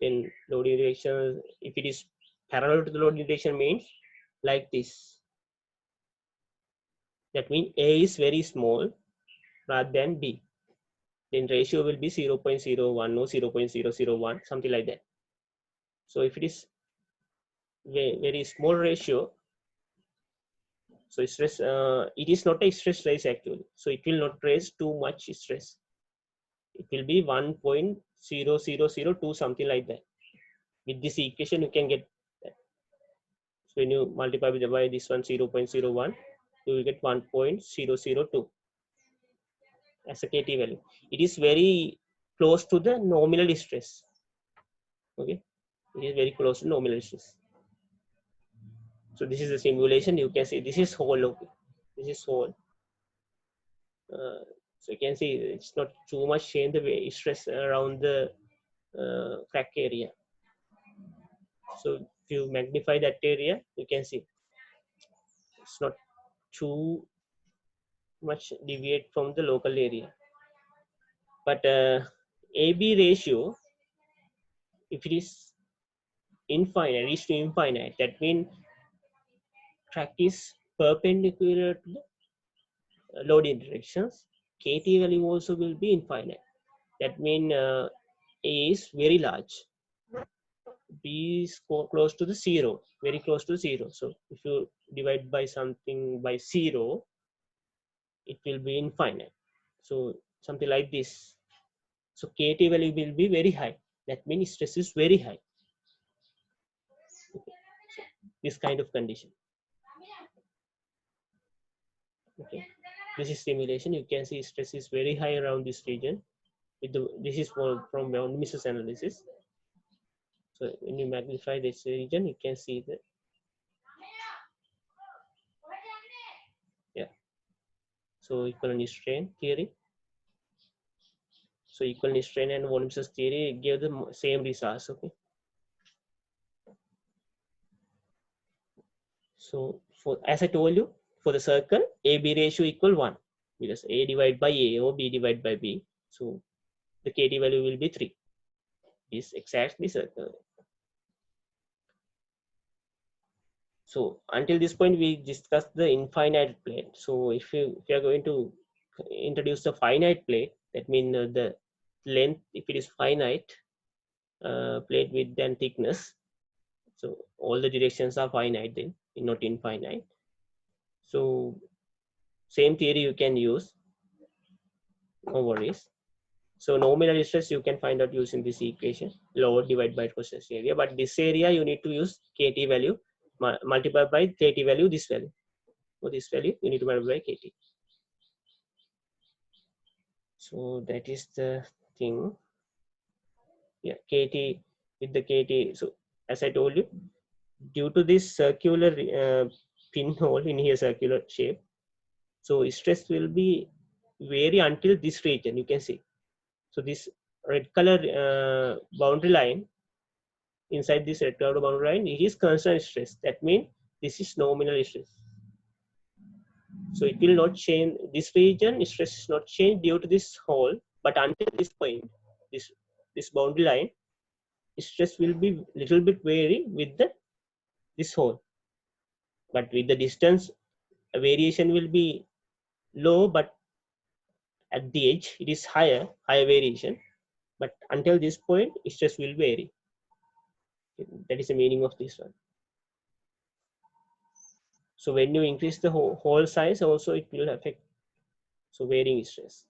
S1: Then loading direction, if it is parallel to the loading direction means like this. That means A is very small rather than B. Then ratio will be 0.01 or 0.001, something like that. So if it is very small ratio, so stress, it is not a stress raise actually. So it will not raise too much stress. It will be 1.0002, something like that. With this equation, you can get that. So when you multiply by this one 0.01, you will get 1.002 as a KT value. It is very close to the nominal stress. Okay, it is very close to nominal stress. So this is a simulation. You can see this is hole. Okay, this is hole. So you can see it's not too much change the way stress around the crack area. So if you magnify that area, you can see it's not too much deviate from the local area. But AB ratio, if it is infinite, reach to infinite, that means crack is perpendicular to the loading directions. KT value also will be infinite. That means A is very large. B is close to the zero, very close to zero. So if you divide by something by zero, it will be infinite. So something like this. So KT value will be very high. That means stress is very high. Okay. So this kind of condition. Okay. This is simulation. You can see stress is very high around this region. This is from von Mises analysis. So when you magnify this region, you can see that. Yeah. So equivalent strain theory. So equivalent strain and von Mises theory give the same results. Okay. So for, as I told you, for the circle, AB ratio equal 1 because A divided by A or B divided by B. So the KT value will be 3. Is exactly circle. So until this point, we discussed the infinite plate. So if you are going to introduce the finite plate, that means the length, if it is finite, plate width and thickness. So all the directions are finite then, not infinite. So same theory you can use. No worries. So nominal stress you can find out using this equation, load divided by cross area. But this area you need to use KT value multiplied by KT value, this value. For this value you need to multiply by KT. So that is the thing. Yeah, KT with the KT. So as I told you, due to this circular pinhole in here, circular shape, so stress will be vary until this region. You can see. So this red color boundary line, inside this red color boundary line, it is constant stress. That means this is nominal stress. So it will not change. This region stress is not change due to this hole, but until this point, this boundary line, stress will be little bit vary with this hole. But with the distance, a variation will be low, but at the edge it is higher variation. But until this point, stress will vary. That is the meaning of this one. So when you increase the hole size, also it will affect. So varying stress.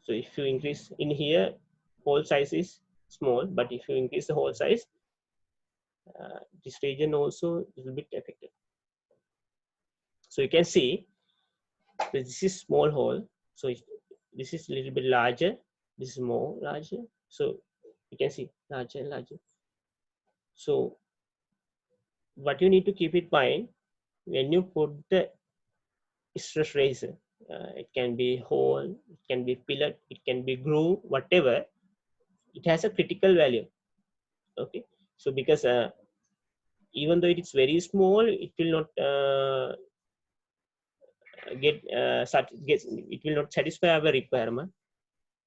S1: So if you increase in here, hole size is small, but if you increase the hole size, this region also a little bit affected. So you can see this is small hole. So this is a little bit larger. This is more larger. So you can see larger and larger. So what you need to keep in mind when you put the stress razor, it can be hole, it can be pillar, it can be groove, whatever. It has a critical value. Okay. So because even though it is very small, it will not it will not satisfy our requirement.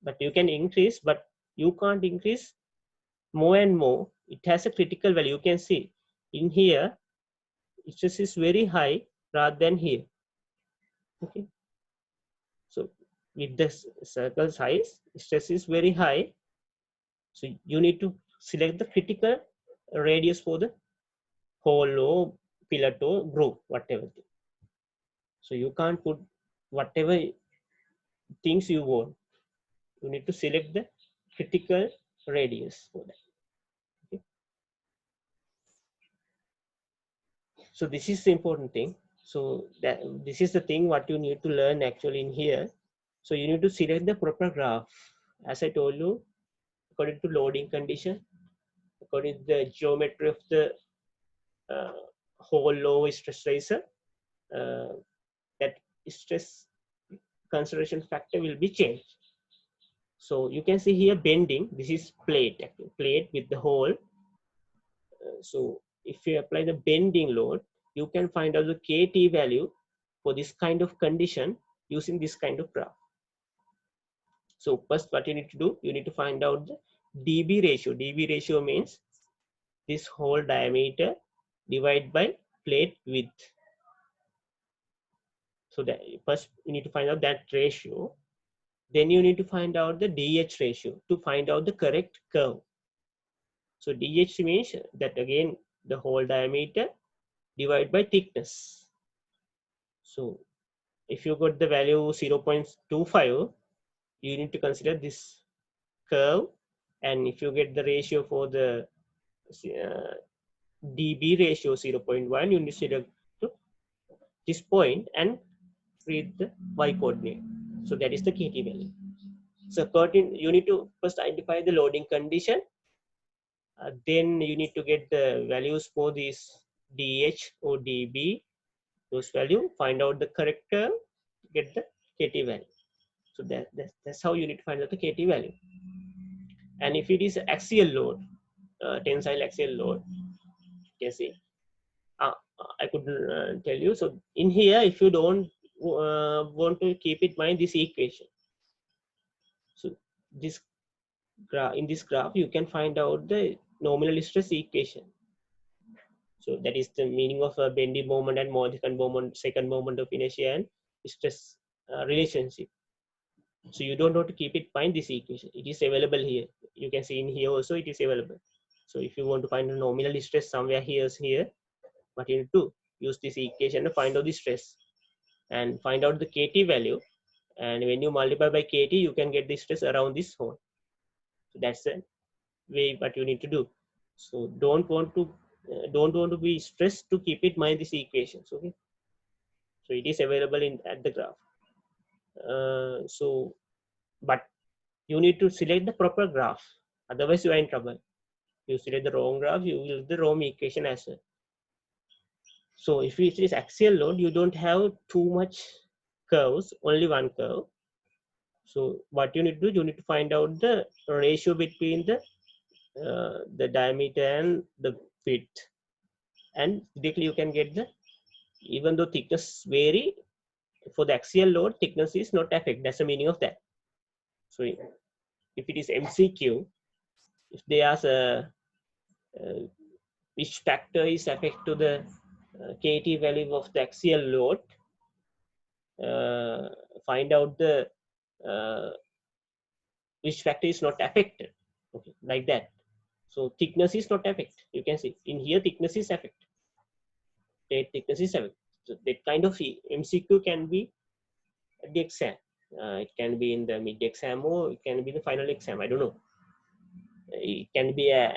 S1: But you can increase, but you can't increase more and more. It has a critical value. You can see in here, stress is very high rather than here. Okay. So with the circle size, stress is very high. So you need to select the critical radius for the hole or pillar or groove, whatever. So you can't put whatever things you want. You need to select the critical radius for that. Okay. So this is the important thing. So that this is the thing what you need to learn actually in here. So you need to select the proper graph. As I told you, according to loading condition, according to the geometry of the whole low stress razor, that stress consideration factor will be changed. So you can see here bending. This is plate, plate with the hole. So if you apply the bending load, you can find out the KT value for this kind of condition using this kind of graph. So first what you need to do, you need to find out the dB ratio. dB ratio means this whole diameter divided by plate width. So that first you need to find out that ratio. Then you need to find out the DH ratio to find out the correct curve. So DH means that again the hole diameter divided by thickness. So if you got the value 0.25, you need to consider this curve, and if you get the ratio for the dB ratio 0.1, you need to select this point and read the y coordinate. So that is the KT value. So you need to first identify the loading condition. Then you need to get the values for this DH or dB, those value, find out the correct curve, get the KT value. So that's how you need to find out the KT value. And if it is axial load, tensile axial load, you can see, I could tell you. So in here, if you don't want to keep in mind this equation, so this graph, in this graph, you can find out the nominal stress equation. So that is the meaning of a bending moment and second moment of inertia and stress relationship. So you don't have to keep it mind this equation. It is available here. You can see in here also it is available. So if you want to find a nominal stress somewhere here, what you need to use this equation to find out the stress and find out the KT value. And when you multiply by KT, you can get the stress around this hole. So that's the way what you need to do. So don't want to be stressed to keep it mind these equations. Okay. So it is available at the graph. But you need to select the proper graph. Otherwise, you are in trouble. You select the wrong graph, you will use the wrong equation as well. So if it is axial load, you don't have too much curves, only one curve. So what you need to do, you need to find out the ratio between the diameter and the width, and directly you can get the, even though thickness vary, for the axial load, thickness is not affected. That's the meaning of that. So if it is MCQ, if they ask which factor is affect to the KT value of the axial load, find out the which factor is not affected. Okay, like that. So thickness is not affected. You can see in here thickness is affected. Thickness is affected. So that kind of MCQ can be at the exam. It can be in the mid exam or it can be the final exam. I don't know. It can be a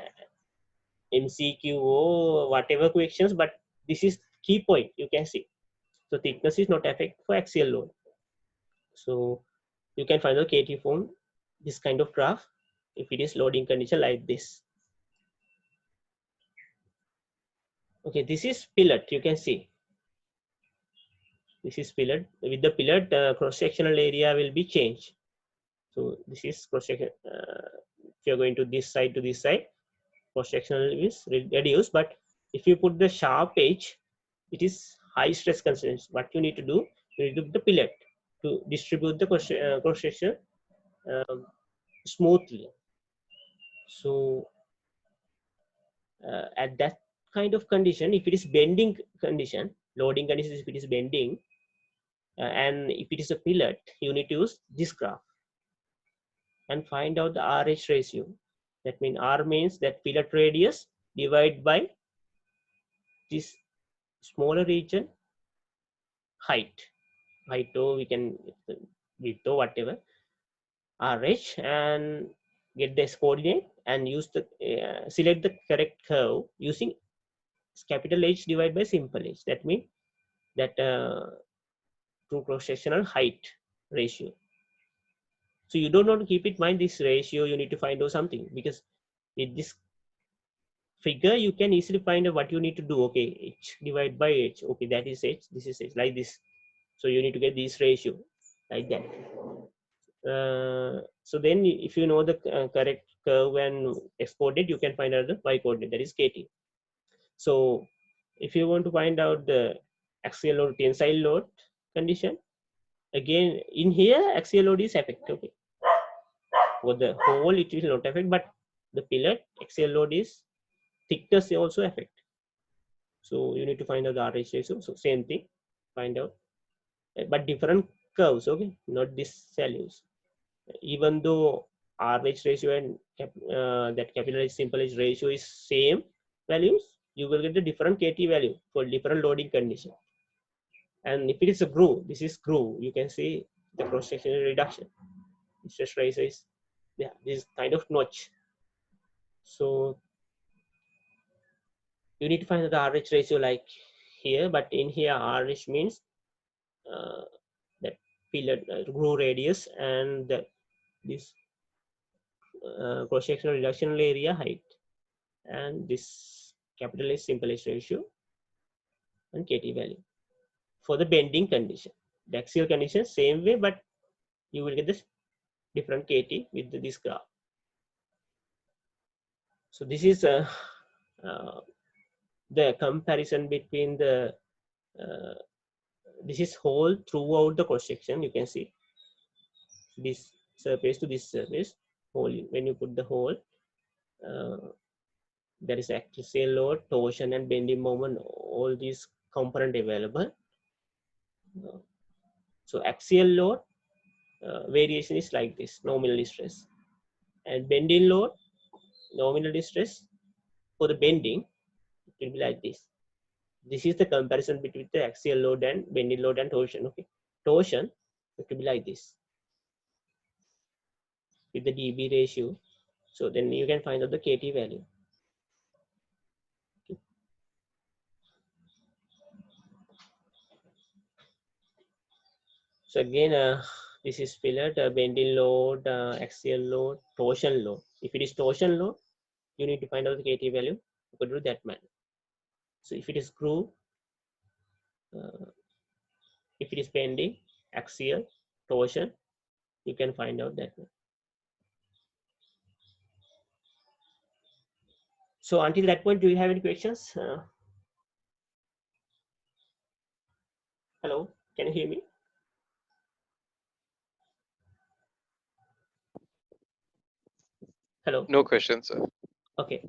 S1: MCQ or whatever questions, but this is key point. You can see. So thickness is not affected for axial load. So you can find the KT form this kind of graph if it is loading condition like this. Okay, this is pillar. You can see. This is pillar. With the pillar, cross-sectional area will be changed. So this is cross-section. If you're going to this side, cross-sectional is reduced. But if you put the sharp edge, it is high stress constraints. What you need to do, you need to put the pillar to distribute the cross-section smoothly. So at that kind of condition, if it is bending condition, loading condition, if it is bending, and if it is a pillar, you need to use this graph and find out the RH ratio. That means R means that pillar radius divided by this smaller region height, or we can width or whatever, RH, and get this coordinate and use the select the correct curve using capital H divided by simple H. That means that true cross-sectional height ratio. So you don't want to keep in mind this ratio. You need to find out something, because with this figure you can easily find out what you need to do. Okay, H divided by H. Okay, that is H. This is H, like this. So you need to get this ratio like that. So then if you know the correct curve and export it, you can find out the y coordinate, that is KT. So if you want to find out the axial load, tensile load condition, again in here axial load is affected. Okay, for the whole it will not affect, but the pillar axial load is thickness also affect. So you need to find out the RH ratio. So same thing, find out, but different curves. Okay, not these values. even though RH ratio and that capitalized simplest ratio is same values, you will get a different KT value for different loading condition. And if it is a groove, this is groove, you can see the cross-sectional reduction. Stress ratio is, yeah, this kind of notch. So you need to find the RH ratio like here, but in here RH means that pillar groove radius and this cross-sectional reduction area height, and this capital S simple S ratio and KT value for the bending condition. The axial condition same way, but you will get this different KT with this graph. So this is the comparison between the this is hole throughout the cross section. You can see this surface to this surface hole. When you put the hole, there is axial load, torsion, and bending moment. All these component available. So axial load variation is like this: nominal stress, and bending load, nominal stress for the bending, it will be like this. This is the comparison between the axial load and bending load and torsion. Okay, torsion it will be like this with the dB ratio. So then you can find out the KT value. Okay. So again, this is pillar, bending load, axial load, torsion load. If it is torsion load, you need to find out the KT value. You could do that manner. So if it is groove, if it is bending, axial, torsion, you can find out that one. So until that point, do you have any questions? Hello, can you hear me? Hello.
S4: No questions, sir.
S1: Okay.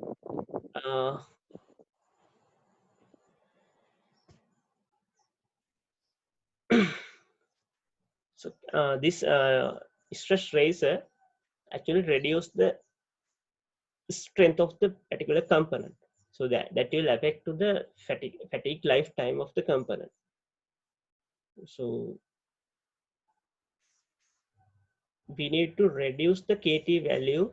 S1: So this stress razor actually reduce the strength of the particular component, so that will affect to the fatigue lifetime of the component. So we need to reduce the KT value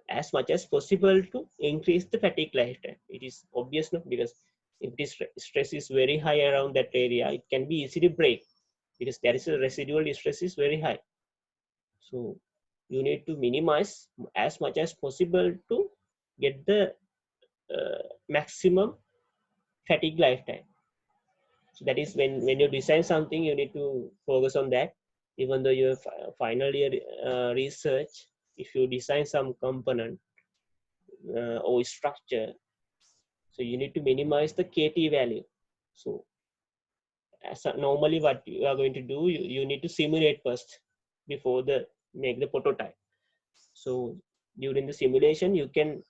S1: as much as possible to increase the fatigue lifetime. It is obvious, no? Because if this stress is very high around that area, it can be easily break because there is a residual stress is very high. So you need to minimize as much as possible to get the maximum fatigue lifetime. So that is when you design something, you need to focus on that. Even though you have final year research, if you design some component or structure, so you need to minimize the KT value. So normally what you are going to do, you need to simulate first before make the prototype. So during the simulation, you can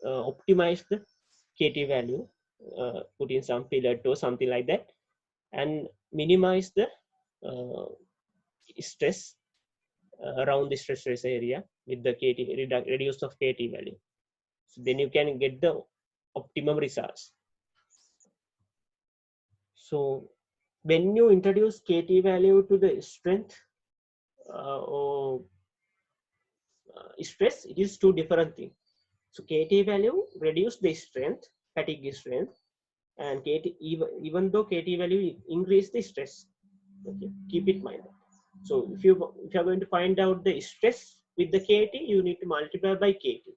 S1: optimize the KT value, put in some fillet or something like that, and minimize the stress around the stress area with the KT reduce of KT value. So then you can get the optimum results. So when you introduce KT value to the strength or stress, it is two different things. So KT value reduce the strength, fatigue strength, and KT, even though KT value increase the stress. Okay, keep it in mind. So if you are going to find out the stress with the KT, you need to multiply by KT.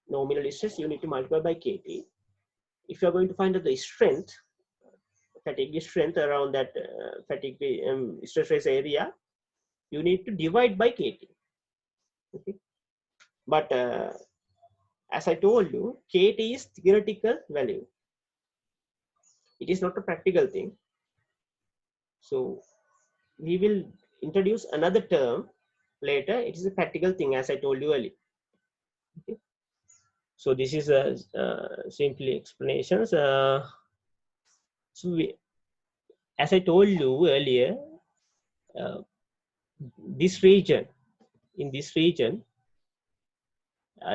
S1: Nominal stress, you need to multiply by KT. If you are going to find out the strength, fatigue strength around that fatigue stress area, you need to divide by KT. Okay, but as I told you, KT is theoretical value. It is not a practical thing. So we will introduce another term later. It is a practical thing, as I told you earlier. Okay. So this is simply explanations. So as I told you earlier, this region, in this region,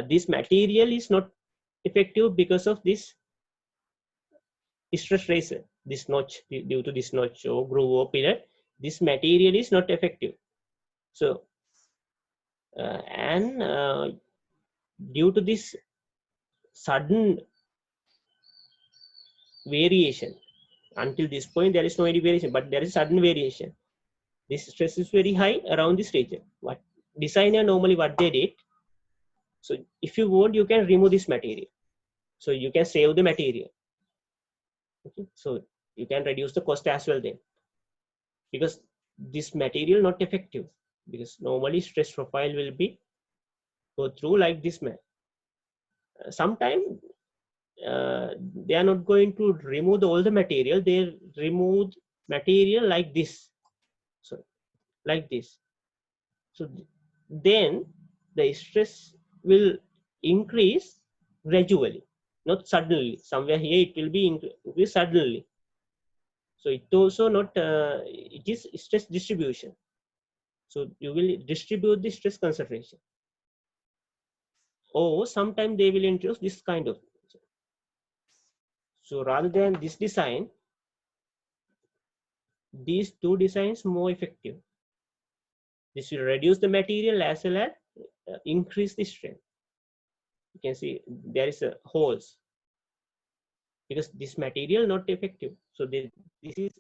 S1: this material is not effective because of this stress tracer, this notch, due to this notch or groove or pillar, this material is not effective. So, due to this sudden variation, until this point there is no any variation, but there is sudden variation. This stress is very high around this region. What designer normally what they did, so if you want, you can remove this material. So you can save the material. Okay, so you can reduce the cost as well then, because this material not effective, because normally stress profile will be go through like this man. Sometimes they are not going to remove all the material, they remove material like this, so like this. So then the stress will increase gradually, not suddenly. Somewhere here it will be increase suddenly. So it also not, it is stress distribution. So you will distribute the stress concentration. Or sometimes they will introduce this kind of. So rather than this design, these two designs more effective. This will reduce the material as well as increase the strength. You can see there is a holes because this material not effective. So this is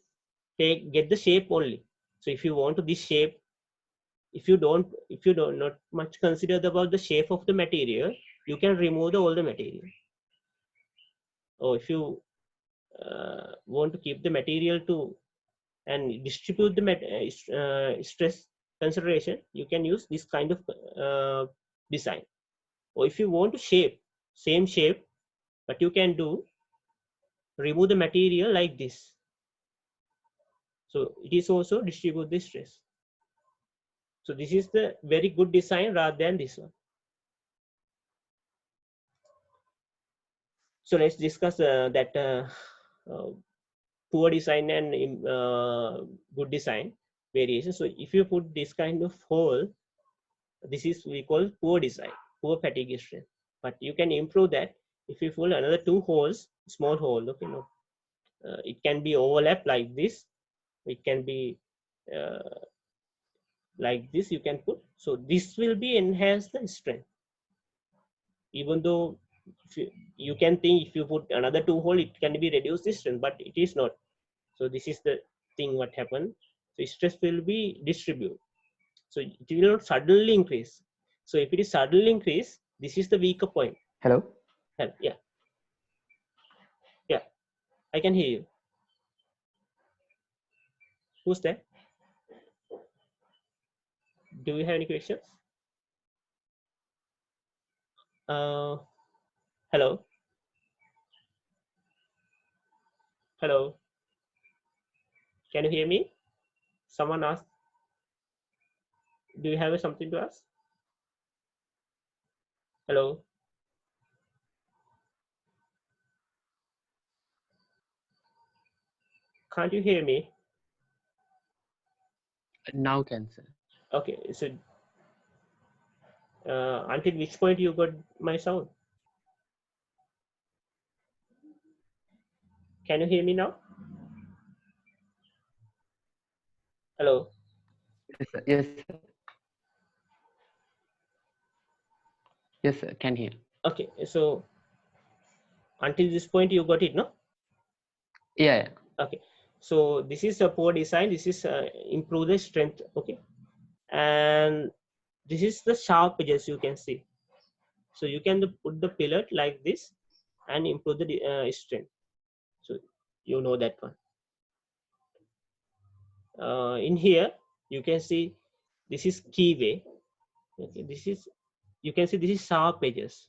S1: get the shape only. So if you want this shape, if you don't not much consider about the shape of the material, you can remove all the material. Or if you want to keep the material to and distribute the stress consideration, you can use this kind of design. Or if you want to shape, same shape, but you can do remove the material like this. So it is also distribute the stress. So this is the very good design rather than this one. So let's discuss that poor design and good design variation. So if you put this kind of hole, this is we call poor design, poor fatigue strength. But you can improve that if you put another two holes, small hole. Okay, no, it can be overlap like this. It can be like this. You can put. So this will be enhance the strength. Even though if you can think if you put another two hole, it can be reduced the strength, but it is not. So this is the thing what happened. So stress will be distributed. So it will not suddenly increase. So if it is suddenly increase, this is the weaker point.
S6: Hello.
S1: Yeah. Yeah, I can hear you. Who's there? Do you have any questions? Hello. Hello. Can you hear me? Someone asked. Do you have something to ask? Hello. Can't you hear me?
S7: Now can, sir.
S1: Okay. So until which point you got my sound? Can you hear me now? Hello.
S7: Yes, sir. Yes, sir. Yes, sir. Can hear.
S1: Okay. So until this point you got it, no?
S7: Yeah.
S1: Okay. So this is a poor design. This is improve the strength. Okay. And this is the sharp edges you can see. So you can put the pillar like this and improve the strength. So you know that one. In here you can see this is keyway. Okay, this is, you can see this is sharp edges.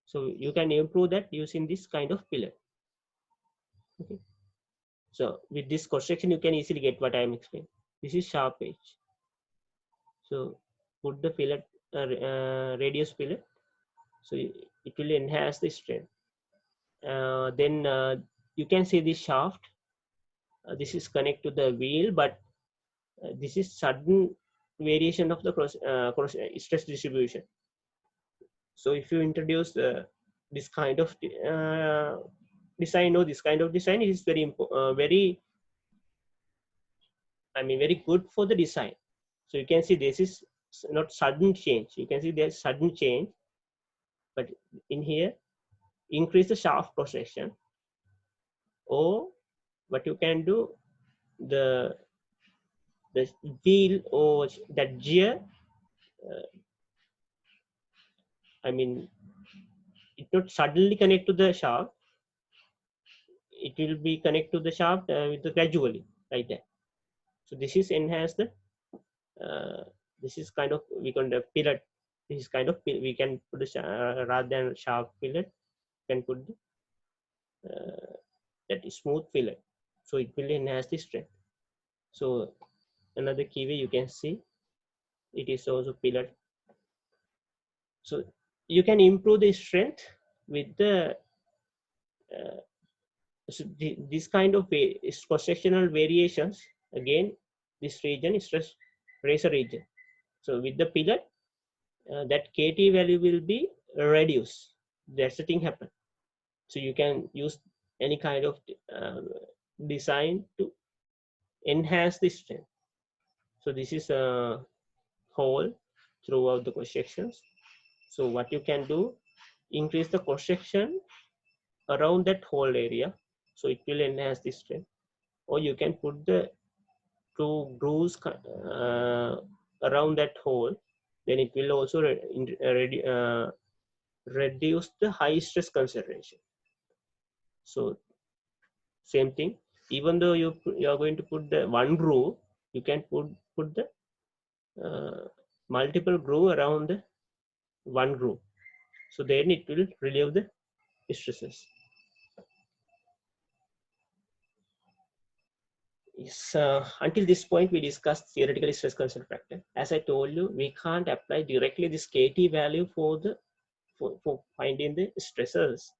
S1: So you can improve that using this kind of pillar. Okay. So with this construction you can easily get what I am explaining. This is sharp edge. So put the fillet radius pillar. So it will enhance the strength. Then you can see the shaft. This is connect to the wheel, but this is sudden variation of the cross stress distribution. So if you introduce this kind of design or this kind of design, it is very very good for the design. So you can see this is not sudden change. You can see there's sudden change, but in here, increase the shaft cross section, or what you can do, the wheel or that gear, it not suddenly connect to the shaft. It will be connect to the shaft with the gradually, like that. So this is enhance the. This is kind of we can pillar. This is kind of we can put the rather than shaft pillar, can put the, that is smooth fillet, so it will enhance the strength. So another keyway you can see, it is also pillar. So you can improve the strength with the so this kind of cross-sectional variations. Again, this region is stress razor region. So with the pillar, that KT value will be reduced. That's the thing happen. So you can use any kind of design to enhance the strength. So this is a hole throughout the cross sections. So what you can do, increase the cross section around that whole area, so it will enhance the strength. Or you can put the two grooves around that hole, then it will also reduce the high stress concentration. So same thing, even though you are going to put the one groove, you can put the multiple groove around the one groove, so then it will relieve the stresses. Yes, until this point we discussed theoretical stress concentration factor. As I told you, we can't apply directly this KT value for finding the stressors.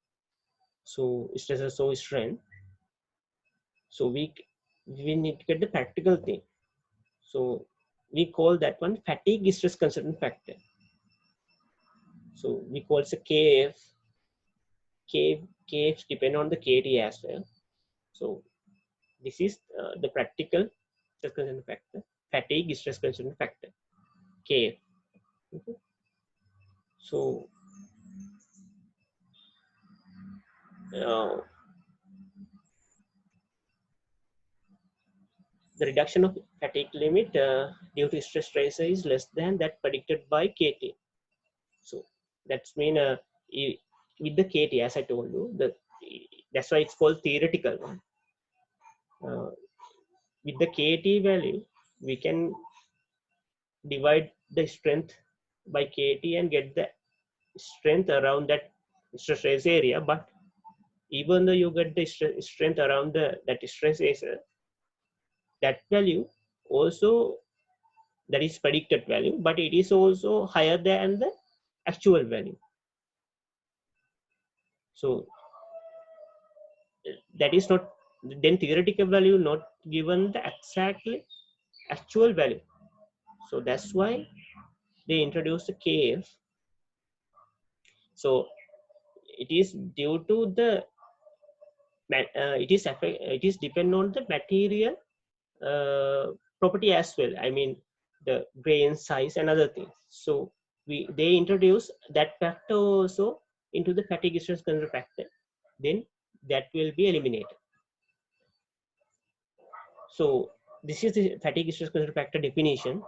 S1: So stressors, so strength. So we need to get the practical thing. So we call that one fatigue stress concentration factor. So we call it a KF. KF depend on the KT as well. So this is the practical stress concentration factor, fatigue stress concentration factor, KF. Okay. So the reduction of fatigue limit due to stress tracer is less than that predicted by KT. So that's mean with the KT, as I told you, that's why it's called theoretical one. With the KT value, we can divide the strength by KT and get the strength around that stress tracer area. But even though you get the strength around that stress tracer, that value also, that is predicted value, but it is also higher than the actual value. So that is not, then theoretical value not given the exactly actual value. So that's why they introduced the KF. So it is due to the it is depend on the material property as well. I mean the grain size and other things. So they introduce that factor also into the fatigue stress concentration factor. Then that will be eliminated. So this is the fatigue stress concentration factor definition.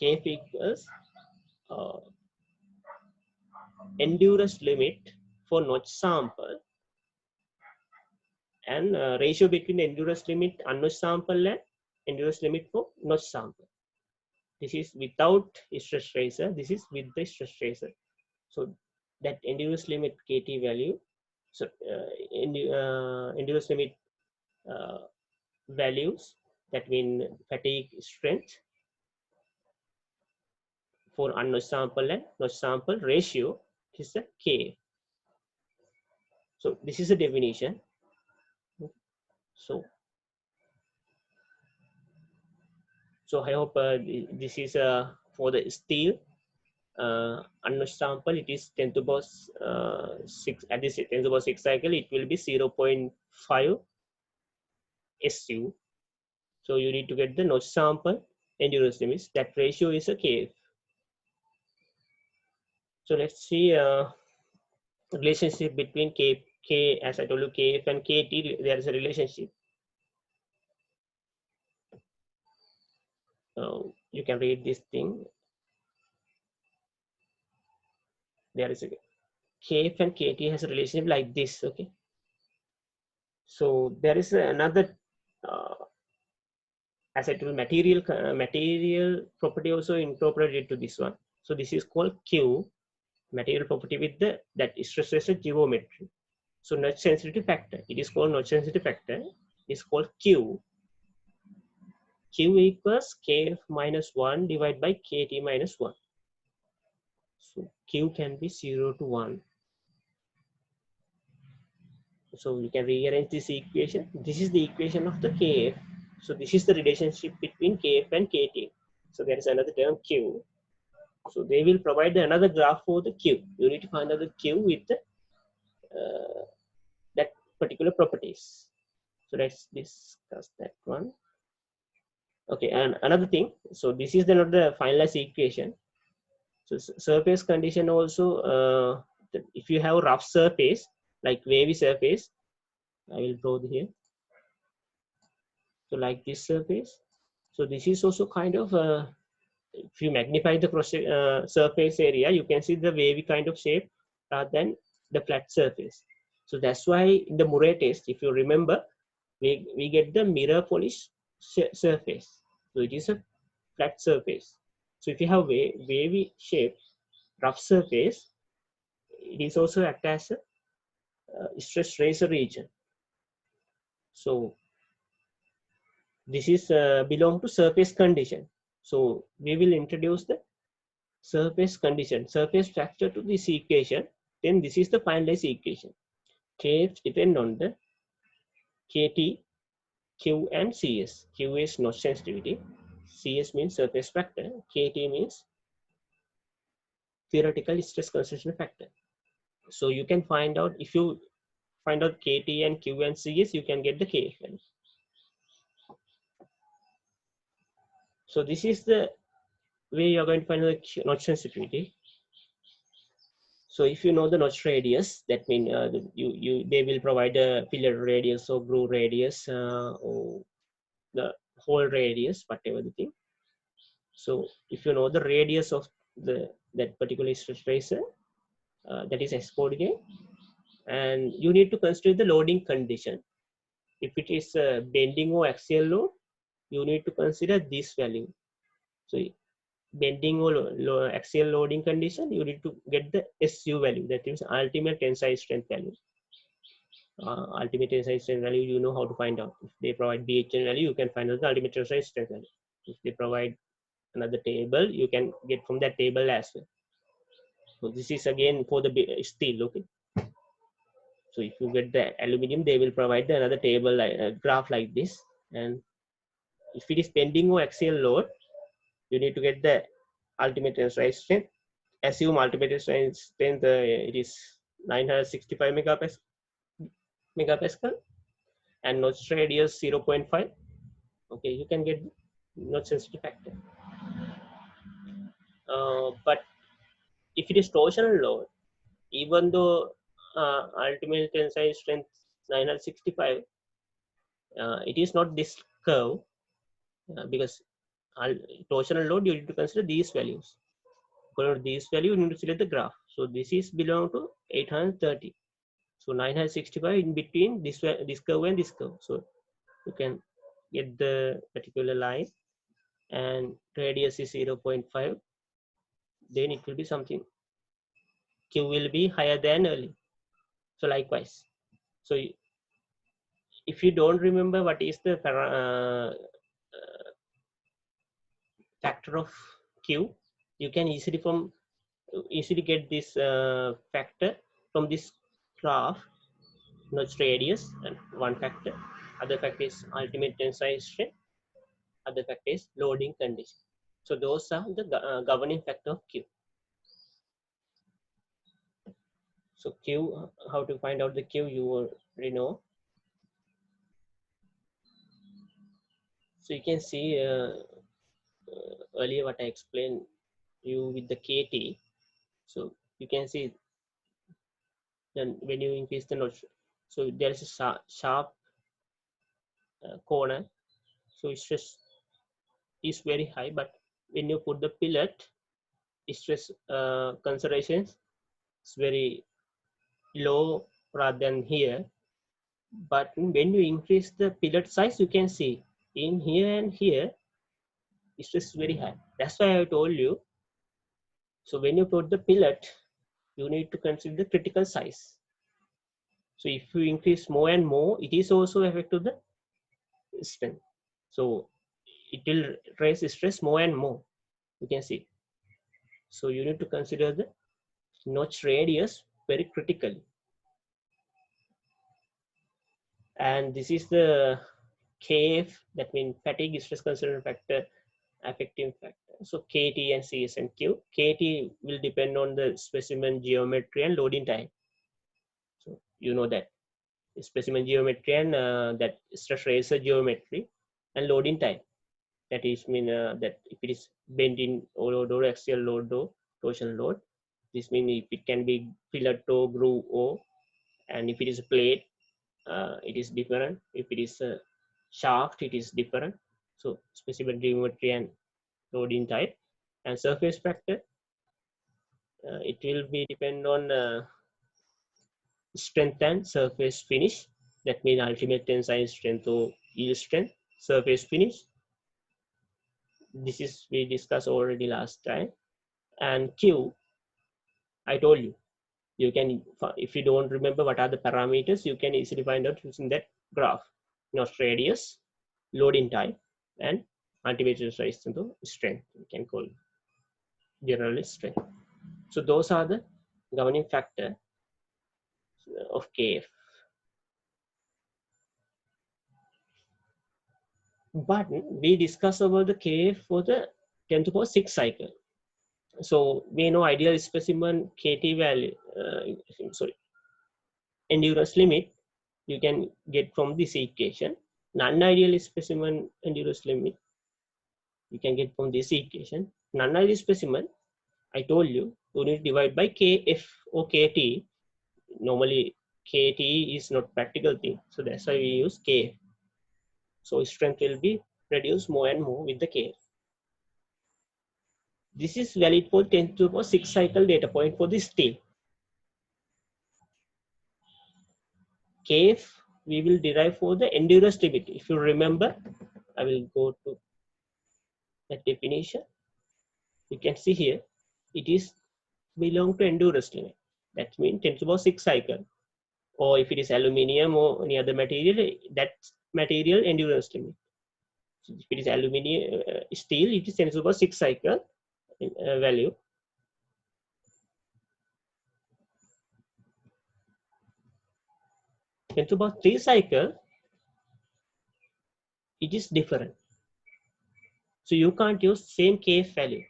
S1: Kf equals endurance limit for notch sample and ratio between endurance limit unnotched sample and endurance limit for notched sample. This is without stress tracer. This is with the stress tracer. So that endurance limit KT value, so endurance limit values, that mean fatigue strength for unknown sample and notched sample ratio is the K. So this is a definition. So So I hope this is for the steel unnotched sample. It is 10 to the power 6 at this 10 to the power 6 cycle. It will be 0.5 SU. So you need to get the notch sample endurance limits. That ratio is a KF. So let's see relationship between K, as I told you, KF and KT. There is a relationship. You can read this thing. There is a KF and KT has a relationship like this. Okay. So there is another, as I told, material property also incorporated to this one. So this is called Q, material property with the that stress ratio geometry. So notch sensitivity factor. It is called notch sensitivity factor. It is called Q. Q equals Kf minus 1 divided by Kt minus 1. So Q can be 0 to 1. So you can rearrange this equation. This is the equation of the Kf. So this is the relationship between Kf and Kt. So there is another term Q. So they will provide another graph for the Q. You need to find out the Q with the, that particular properties. So let's discuss that one. Okay, and another thing. So this is not the finalized equation. So surface condition also, if you have rough surface, like wavy surface, I will draw here. So like this surface. So this is also kind of, if you magnify the cross surface area, you can see the wavy kind of shape rather than the flat surface. So that's why in the Murray test, if you remember, we get the mirror polish surface. So it is a flat surface. So if you have wavy shape, rough surface, it is also act as a stress razor region. So this is belong to surface condition. So we will introduce the surface condition, surface factor to this equation. Then this is the finalized equation. Kf depend on the Kt, Q and Cs. Q is notch sensitivity. Cs means surface factor. Kt means theoretical stress concentration factor. So you can find out, if you find out Kt and Q and Cs, you can get the Kf. So this is the way you are going to find the notch sensitivity. So if you know the notch radius, that means they will provide a fillet radius or groove radius or the hole radius, whatever the thing. So if you know the radius of that particular stress tracer, that is S coordinate, and you need to consider the loading condition. If it is bending or axial load, you need to consider this value. So bending or axial loading condition, you need to get the SU value, that is ultimate tensile strength value. Ultimate tensile strength value, you know how to find out. If they provide BHN value, you can find out the ultimate tensile strength value. If they provide another table, you can get from that table as well. So this is again for the steel. Okay. So if you get the aluminum, they will provide another table, graph like this. And if it is bending or axial load, you need to get the ultimate tensile strength. Assume ultimate tensile strength, it is 965 megapascal and notch radius 0.5. Okay, you can get notch sensitivity factor. But if it is torsional load, even though ultimate tensile strength 965, it is not this curve, because torsional load, you need to consider these values. For these value, you need to select the graph. So this is belong to 830. So 965 in between this curve and this curve. So you can get the particular line, and radius is 0.5. Then it will be something. Q will be higher than early. So likewise. So if you don't remember what is the factor of Q, you can easily get this factor from this graph. Notch radius and one factor. Other factor is ultimate tensile strength. other factor is loading condition. So those are the governing factor of Q. So Q, how to find out the Q, you already know. So you can see earlier what I explained you with the KT. So you can see then when you increase the notch, so there is a sharp corner, so stress is very high, but when you put the pillet, stress concentration is very low rather than here. But when you increase the pillet size, you can see in here and here stress is very high. That's why I told you, so when you put the pillet, you need to consider the critical size. So if you increase more and more, it is also affect to the strength. So it will raise stress more and more, you can see. So you need to consider the notch radius very critically. And this is the KF, that means fatigue stress concentration factor, affecting factor. So KT and CS and Q. KT will depend on the specimen geometry and loading time. So you know that specimen geometry and that stress razor geometry and loading time. That is mean that if it is bent in or axial load or torsional load, this means if it can be fillet or groove or, and if it is a plate, it is different. If it is a shaft, it is different. So specimen geometry and loading type and surface factor, it will be depend on strength and surface finish. That means ultimate tensile strength or yield strength, surface finish. This is we discussed already last time. And Q, I told you, you can, if you don't remember what are the parameters, you can easily find out using that graph. Notch radius, loading time, and ultimate tensile strength. We can call it generally strength. So those are the governing factor of KF. But we discuss about the KF for the 10 to the power 6 cycle. So we know ideal specimen KT value, endurance limit, you can get from this equation. Non-ideal specimen endurance limit, you can get from this equation. Non-ideal specimen, I told you, you need to divide by KF or KT. Normally KT is not practical thing, so that's why we use KF. So strength will be reduced more and more with the KF. This is valid for 10 to the power 6 cycle data point for this steel. KF we will derive for the endurance limit. If you remember, I will go to that definition. You can see here, it is belong to endurance limit. That means 10 to the power 6 cycle. Or if it is aluminium or any other material, that material endurance limit. So if it is aluminium, steel, it is 10 to the power 6 cycle value. When to about 3 cycle, it is different. So you can't use same KF value.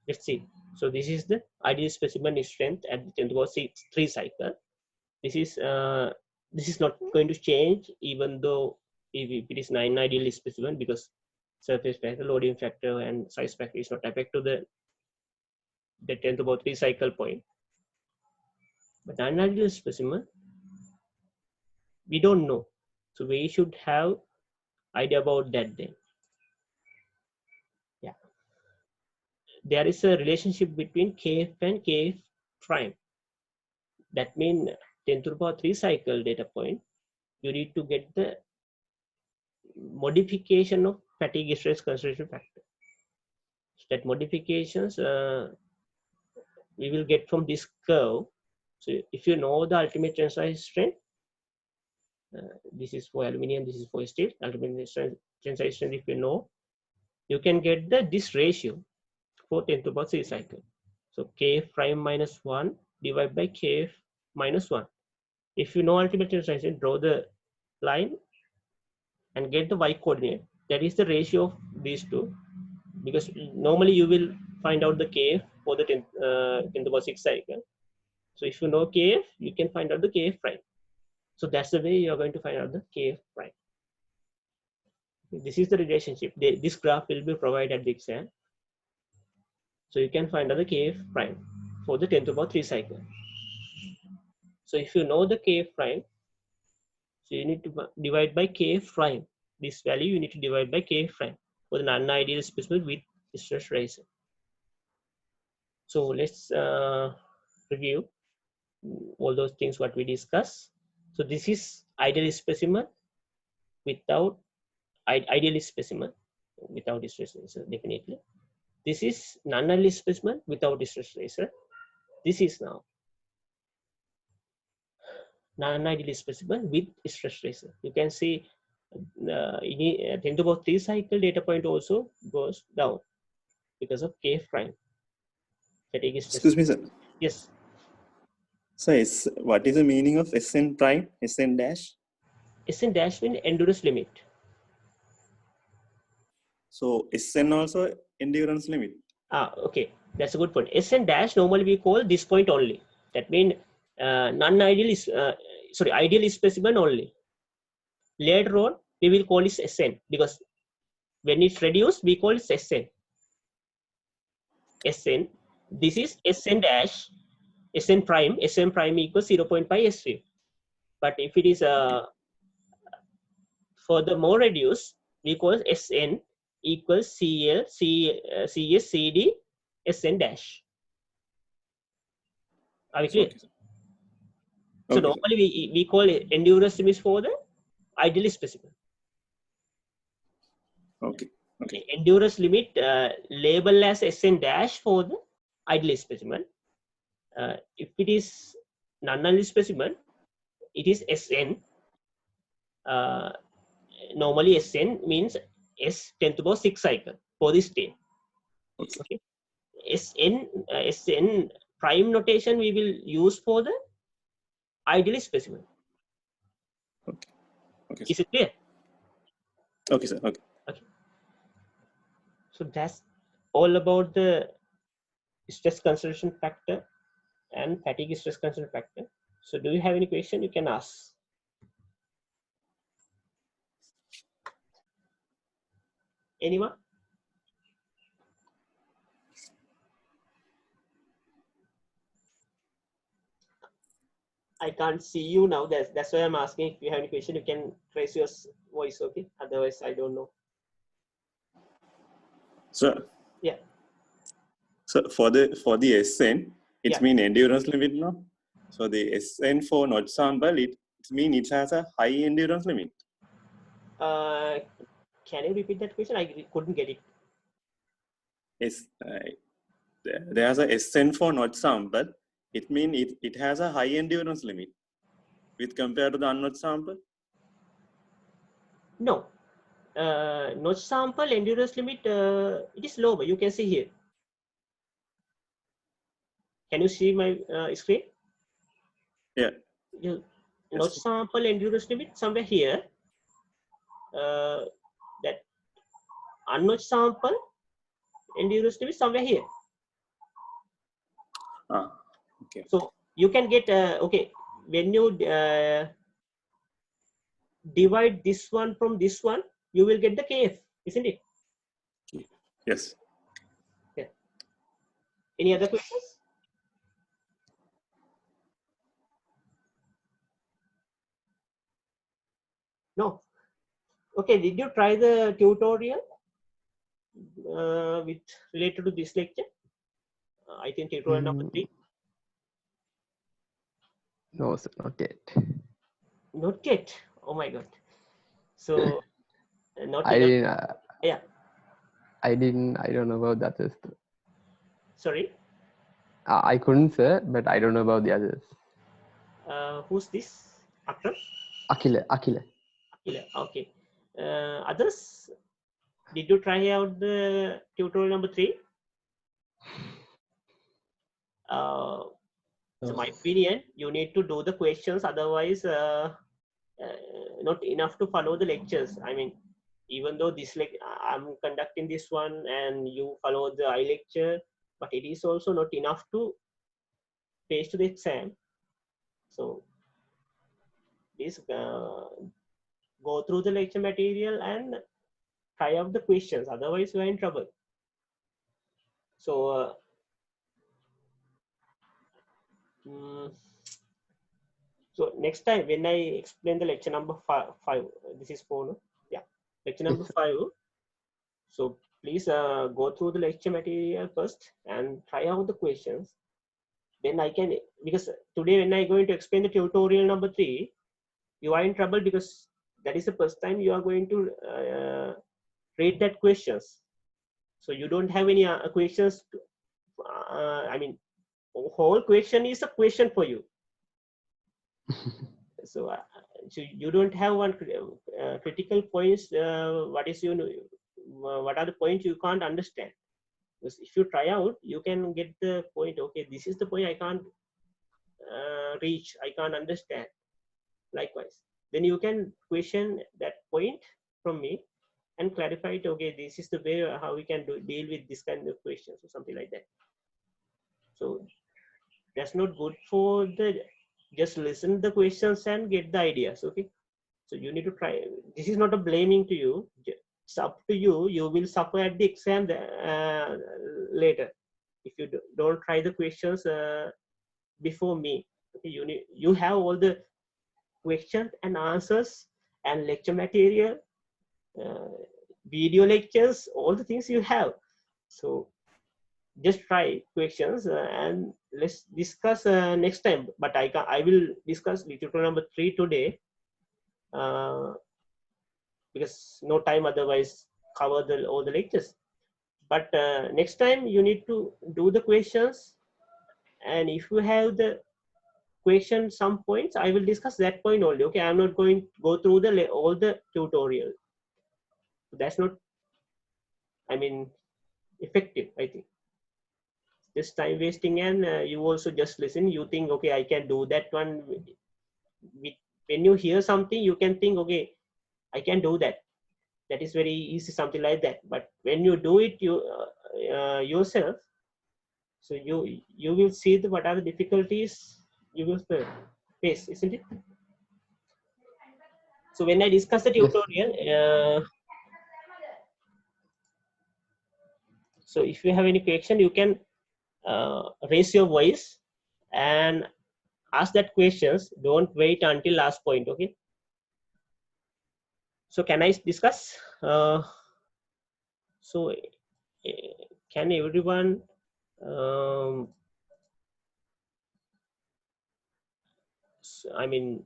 S1: Let's see. So this is the ideal specimen strength at the 10 to the power 3 cycle. This is not going to change even though if it is 9 ideal specimen, because surface factor, loading factor, and size factor is not affect to the 10 to the power 3 cycle point. But non-ideal specimen, we don't know. So we should have idea about that then. Yeah. There is a relationship between KF and KF prime. That means 10 to the power 3 cycle data point, you need to get the modification of fatigue stress concentration factor. So that modifications we will get from this curve. So if you know the ultimate tensile strength, this is for aluminium, this is for steel, ultimate tensile strength, if you know, you can get this ratio for 10 to the power 3 cycle. So KF prime minus 1 divided by KF minus 1. If you know ultimate tensile strength, draw the line and get the y coordinate. that is the ratio of these two, because normally you will find out the kf for the 10 to the power 6 cycle. So if you know kf, you can find out the kf prime. So that's the way you are going to find out the kf prime. This is the relationship. This graph will be provided at the exam. So you can find out the kf prime for the 10 to the power 3 cycle. So if you know the kf prime, so you need to divide by kf prime. This value you need to divide by kf prime for the non-ideal specimen with stress ratio. So let's review all those things what we discussed. So this is ideal specimen without ideal specimen without stress ratio, definitely. This is non-ideal specimen without stress ratio. This is now non-ideal specimen with stress ratio. You can see in 10 to the power 3 cycle data point also goes down because of kf prime. Fatigue stress.
S3: Excuse me, sir.
S1: Yes.
S3: So, what is the meaning of Sn prime, Sn dash?
S1: Sn dash means endurance limit.
S3: So, Sn also endurance limit.
S1: Okay, that's a good point. Sn dash normally we call this point only. That means non-ideal is ideal specimen only. Later on we will call it Sn, because when it's reduced we call it Sn. Sn. This is Sn dash. Sn prime equals 0.5 S3. But if it is furthermore reduced, we call Sn equals CL, CS, CD, Sn dash. Are we clear?
S3: Okay, sir.
S1: So
S3: Okay,
S1: normally we call it endurance limits for the ideal specimen.
S3: okay, okay,
S1: Endurance limit label as Sn dash for the ideal specimen. If it is non-ideal specimen, it is Sn. Normally Sn means S 10 to the power 6 cycle for this state. Okay. Sn prime notation we will use for the ideal specimen.
S3: okay, okay,
S1: Is
S3: sir.
S1: it clear?
S3: Okay, sir. Okay.
S1: So that's all about the stress consideration factor and fatigue stress consideration factor. So do you have any question? You can ask. Anyone? I can't see you now. That's why I'm asking. If you have any question, you can raise your voice. Okay. Otherwise, I don't know.
S3: So,
S1: Yeah.
S3: so for the Sn, it's
S1: Yeah.
S3: mean endurance limit, no? So the Sn for notch sample, it mean it has a high endurance limit.
S1: Can you repeat that question? I couldn't get it.
S3: There's a Sn for notch sample. It mean it has a high endurance limit with compared to the unnotched sample.
S1: No. Notch sample endurance limit it is low. You can see here. Can you see my screen?
S3: Yeah.
S1: Notch sample endurance limit somewhere here. That unnotched sample endurance limit somewhere here.
S3: Okay.
S1: So you can get okay when you divide this one from this one, you will get the kf, isn't it?
S3: Yes.
S1: Yeah. Any other questions? No. Okay. Did you try the tutorial with related to this lecture? I think tutorial number 3.
S7: No, sir, not yet.
S1: Not yet. Oh my god. So not
S7: I
S1: enough.
S7: didn't.
S1: Yeah.
S7: I didn't. I don't know about the others.
S1: Sorry.
S7: I couldn't, sir, but I don't know about the others.
S1: Who's this? Akram?
S7: Akila.
S1: Akila. Okay. Others? Did you try out the tutorial number 3? So my opinion, you need to do the questions. Otherwise, not enough to follow the lectures. I mean, even though this like I'm conducting this one and you follow the iLecture, but it is also not enough to paste to the exam. So please go through the lecture material and try out the questions, otherwise you are in trouble. So so next time when I explain the lecture number five, this is 4, no? Yeah, lecture number 5. So please go through the lecture material first and try out the questions. Then I can, because today when I going to explain the tutorial number 3, you are in trouble because that is the first time you are going to read that questions. So you don't have any questions. I mean, whole question is a question for you. So, so you don't have one critical points. What are the points you can't understand? Because if you try out, you can get the point. Okay, this is the point I can't reach. I can't understand. Likewise, then you can question that point from me and clarify it. Okay, this is the way how we can deal with this kind of questions or something like that. So that's not good for the just listen the questions and get the ideas. Okay, so you need to try. This is not a blaming to you. It's up to you. You will suffer at the exam later if you don't try the questions before me. Okay, you have all the questions and answers and lecture material, video lectures, all the things you have. So just try questions and let's discuss next time. But I will discuss tutorial number 3 today because no time otherwise cover all the lectures. But next time you need to do the questions, and if you have the question some points, I will discuss that point only. Okay, I'm not going to go through the all the tutorial. That's not, I mean, effective, I think. Just time wasting, and you also just listen. You think, okay, I can do that one. When you hear something, you can think, okay, I can do that. That is very easy, something like that. But when you do it yourself, so you will see what are the difficulties you will face, isn't it? So when I discuss the tutorial, so if you have any question, you can raise your voice and ask that questions. Don't wait until last point. Okay. So can I discuss? So can everyone I mean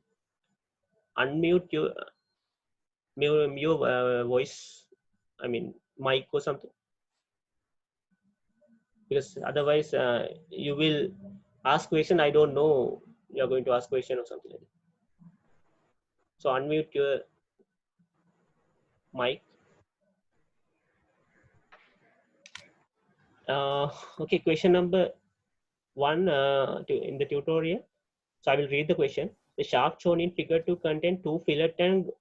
S1: unmute your voice, I mean mic or something, because otherwise you will ask question. I don't know you are going to ask question or something like that. So unmute your mic. Okay, question number 1 in the tutorial. So I will read the question. The shaft shown in figure 2 contain 2 fillet and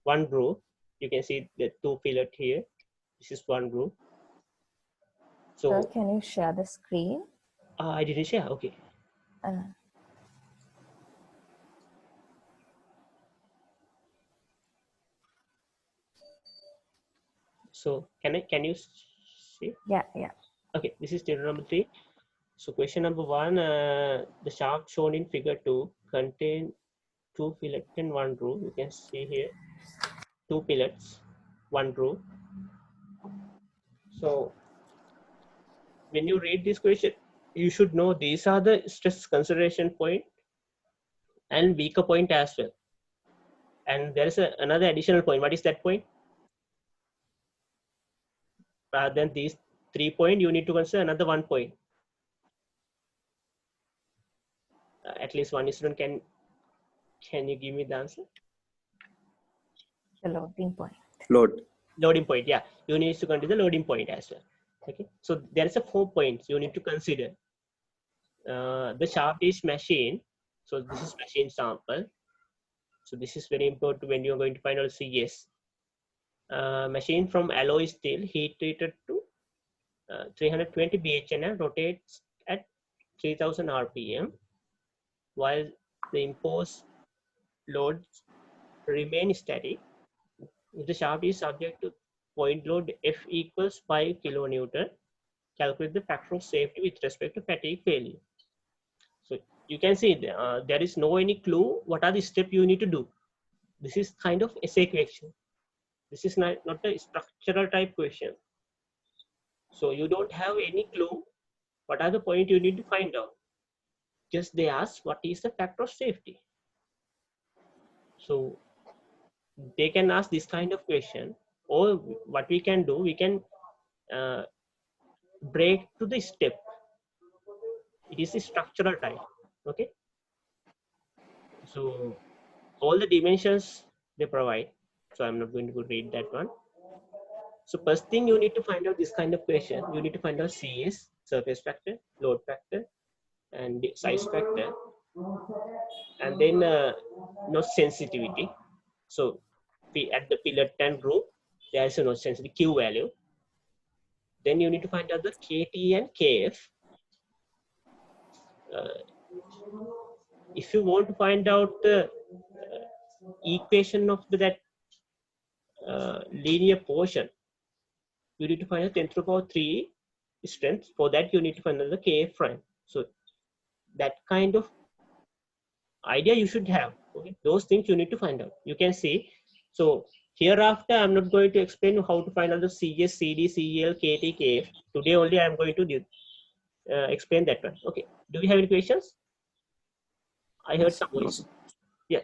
S1: 1 groove. You can see the 2 fillet here. This is 1 groove. So
S5: Sir, can you share the screen?
S1: I didn't share. Okay. So can you see?
S5: Yeah.
S1: Okay, this is tutorial number 3. So question number 1, the shaft shown in figure 2 contain 2 fillet and 1 groove. You can see here 2 fillets, 1 groove. So when you read this question, you should know these are the stress consideration point and weaker point as well. And there is another additional point. What is that point? Rather than these 3 points, you need to consider another 1 point. At least one student can you give me the answer?
S5: The loading point.
S3: Loading
S1: point, yeah. You need to consider the loading point as well. Okay, so there is a 4 points you need to consider. The shaft is machine. So this is machine sample. So this is very important when you're going to find out CS. machine from alloy steel heat treated to 320 bhn and rotates at 3000 rpm, while the imposed loads remain static. If the shaft is subject to point load F equals 5 kilonewton, calculate the factor of safety with respect to fatigue failure. So you can see there is no any clue what are the steps you need to do. This is kind of essay question. This is not a structural type question. So you don't have any clue what are the points you need to find out. Just they ask what is the factor of safety. So they can ask this kind of question, or what we can do, we can break to the step. It is a structural type. Okay. So all the dimensions they provide. So I'm not going to read that one. So first thing you need to find out this kind of question. You need to find out CS, surface factor, load factor, and the size factor, and then notch sensitivity. So at the pillar 10 group, there is a notch sensitivity Q value. Then you need to find out the KT and KF. If you want to find out the equation of that linear portion, you need to find out 10 to the power 3 strength. For that, you need to find out the KF prime. So that kind of idea you should have. Okay, those things you need to find out. You can see. So hereafter, I'm not going to explain how to find out the CS, CD, CL, KT, KF. Today only I'm going to explain that one. Okay. Do we have any questions? I heard some voice. Yeah.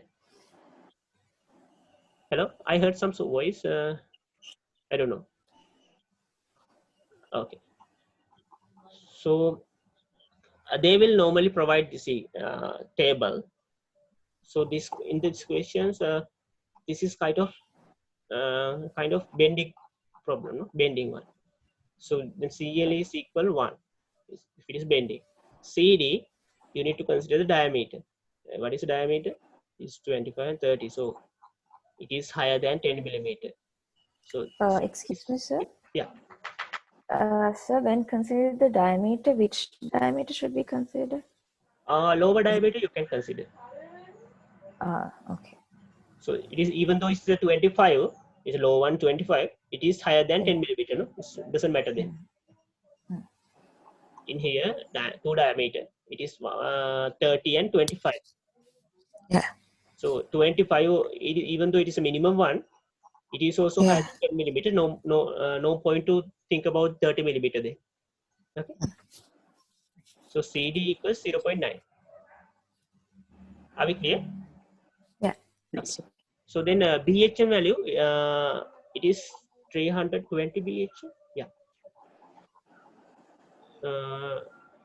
S1: Hello. I heard some voice. I don't know. Okay. So they will normally provide this table. So this in these questions, this is kind of bending problem, no? Bending one. So the CL is equal 1 if it is bending. CD, you need to consider the diameter. What is the diameter? It's 25 and 30. So it is higher than 10 millimeter. So
S5: Excuse me, sir.
S1: Yeah.
S5: Sir, when consider the diameter, which diameter should be considered?
S1: Lower diameter you can consider.
S5: Okay.
S1: So it is, even though it's a 25, it's a low one 25, it is higher than 10 millimeter. No, it doesn't matter then. In here, two diameter, it is 30 and 25.
S5: Yeah.
S1: So 25, even though it is a minimum one, it is also higher than 10 millimeter. No point to think about 30 millimeter there. Okay. So CD equals 0.9. Are we clear?
S5: Yeah.
S1: Okay. So then BHM value, it is 320 BHM. Yeah.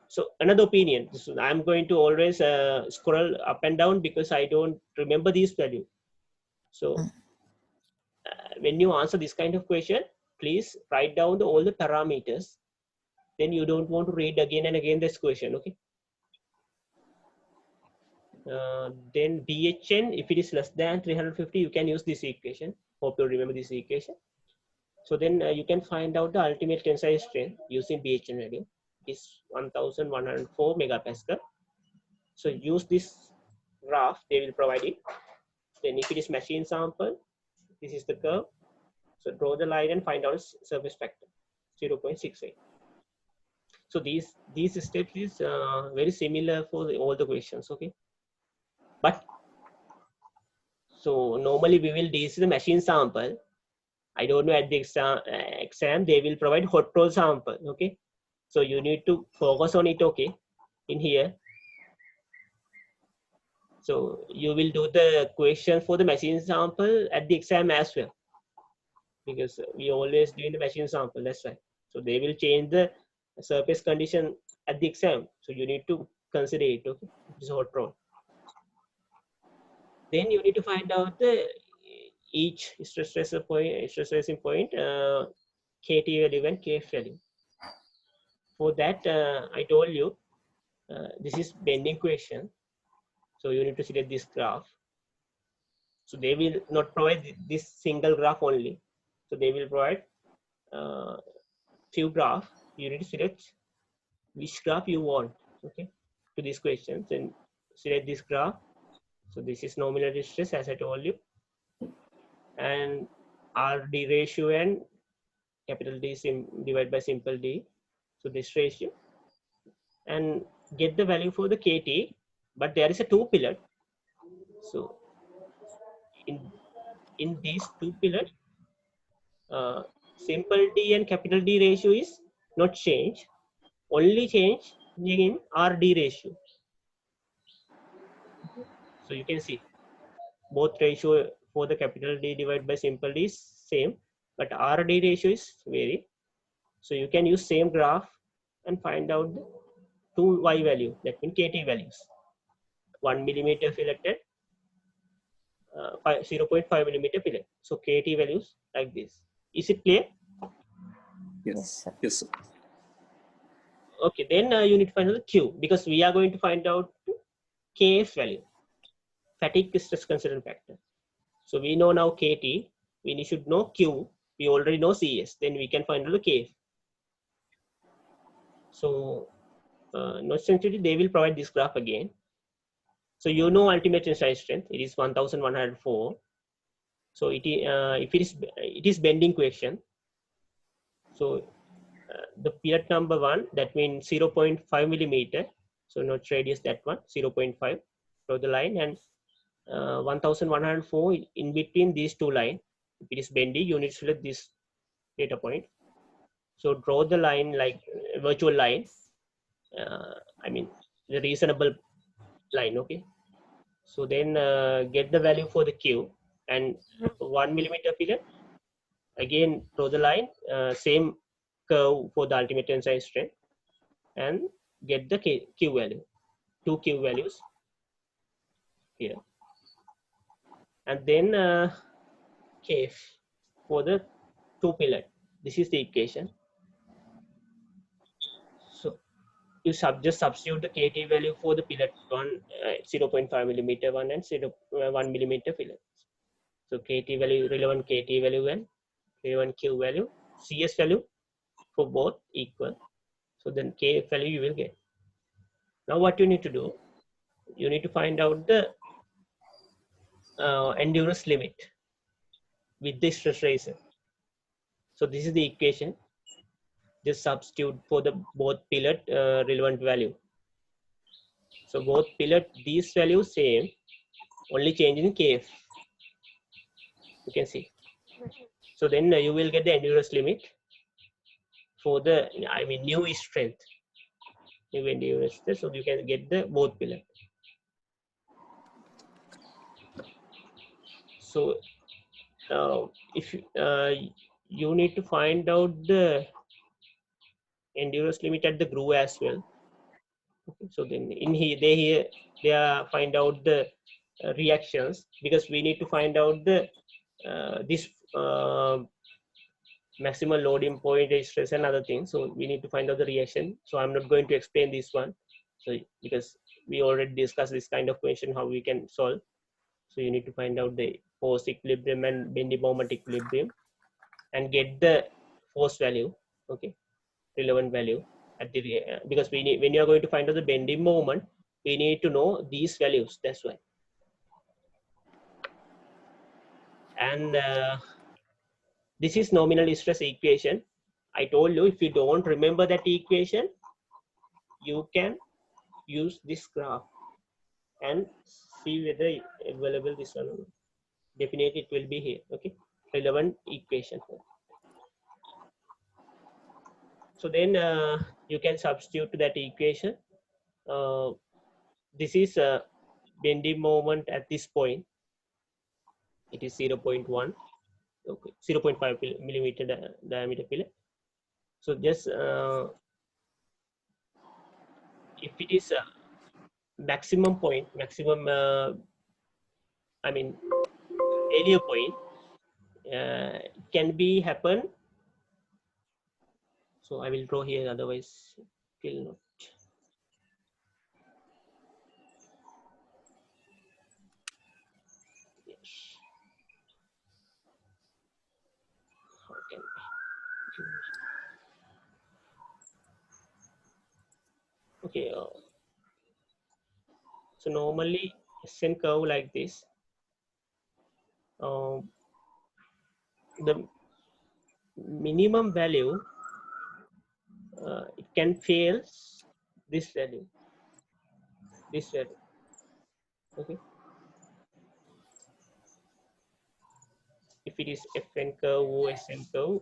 S1: So another opinion. So I'm going to always scroll up and down because I don't remember these values. So when you answer this kind of question, please write down all the parameters. Then you don't want to read again and again this question. Okay. Then BHN, if it is less than 350, you can use this equation. Hope you remember this equation. So then you can find out the ultimate tensile strength using BHN value. Is 1104 megapascal. So use this graph, they will provide it. Then if it is machine sample, this is the curve. So draw the line and find out surface factor 0.68. So these steps is very similar for all the questions. Okay. But so normally we will DC the machine sample. I don't know at the exam they will provide hot roll sample. Okay. So you need to focus on it. Okay. In here. So you will do the question for the machine sample at the exam as well. Because we always do in the machine sample. That's right. So they will change the surface condition at the exam. So you need to consider it. Okay. It is hot roll. Then you need to find out the each stress raising point, KT value and KF value. For that, I told you this is bending question. So you need to select this graph. So they will not provide this single graph only. So they will provide few graph. You need to select which graph you want, okay, to these questions, and select this graph. So this is nominal distress, as I told you, and RD ratio and capital D divided by simple D. So this ratio, and get the value for the KT, but there is a two pillar. So in these two pillars, simple D and capital D ratio is not changed, only change in RD ratio. So you can see both ratio for the capital D divided by simple D is same, but RD ratio is vary. So you can use same graph and find out the two Y value, that means KT values. 1 millimeter fillet and 0.5 millimeter fillet. So KT values like this. Is it clear?
S5: Yes, sir.
S3: Yes, sir.
S1: Okay, then you need to find out the Q, because we are going to find out KF value, fatigue stress considerant factor. So we know now KT, we should know Q, we already know CS, then we can find out the KF. So notch sensitivity, they will provide this graph again. So you know ultimate tensile strength, it is 1104. So it is bending coefficient. So the period number 1, that means 0.5 millimeter. So notch radius, that one 0.5. Draw the line, and 1104 in between these two lines. If it is bendy, you need to select this data point. So draw the line like a virtual line. I mean the reasonable line. Okay. So then get the value for the Q, and 1 millimeter fillet. Again draw the line, same curve for the ultimate tensile strength, and get the Q value, two Q values here, and then KF for the two pillar. This is the equation. So you just substitute the KT value for the pillar one, 0.5 millimeter one and 1 millimeter fillet. So KT value, relevant KT value and relevant Q value, CS value for both equal. So then KF value you will get. Now what you need to do, you need to find out the endurance limit with the stress razor. So this is the equation. Just substitute for the both pillar relevant value. So both pillar, these values same, only change in KF. You can see. So then you will get the endurance limit for the, I mean, new strength. New endurance strength, so you can get the both pillar. So if you need to find out the endurance limit at the groove as well. Okay, so then in here they are find out the reactions, because we need to find out the this maximal loading point, stress and other things. So we need to find out the reaction. So I'm not going to explain this one. So because we already discussed this kind of question, how we can solve. So you need to find out the force equilibrium and bending moment equilibrium, and get the force value, okay, relevant value at the because we need, when you are going to find out the bending moment, we need to know these values. That's why. And this is nominal stress equation. I told you, if you don't remember that equation, you can use this graph and see whether available this one. Definitely it will be here. Okay, relevant equation. So then you can substitute that equation. This is a bending moment at this point. It is 0.1. Okay, 0.5 millimeter diameter fillet. So just if it is a maximum point, maximum I mean failure point, can be happen. So I will draw here, otherwise it will not. Yes. Okay, so normally SN curve like this. The minimum value it can fail this value. Okay, if it is FN curve or SN curve.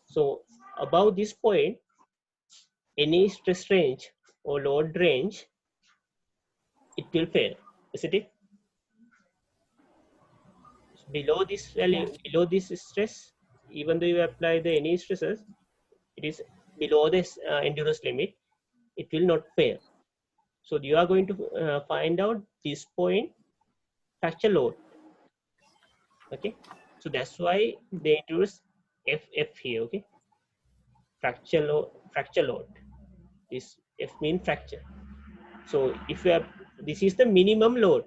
S1: So above this point, any stress range or load range, it will fail, isn't it? Below this value, below this stress, even though you apply the any stresses, it is below this endurance limit, it will not fail. So you are going to find out this point fracture load. Okay, so that's why they introduce FF here. Okay, fracture load. This F mean fracture. So if you have, this is the minimum load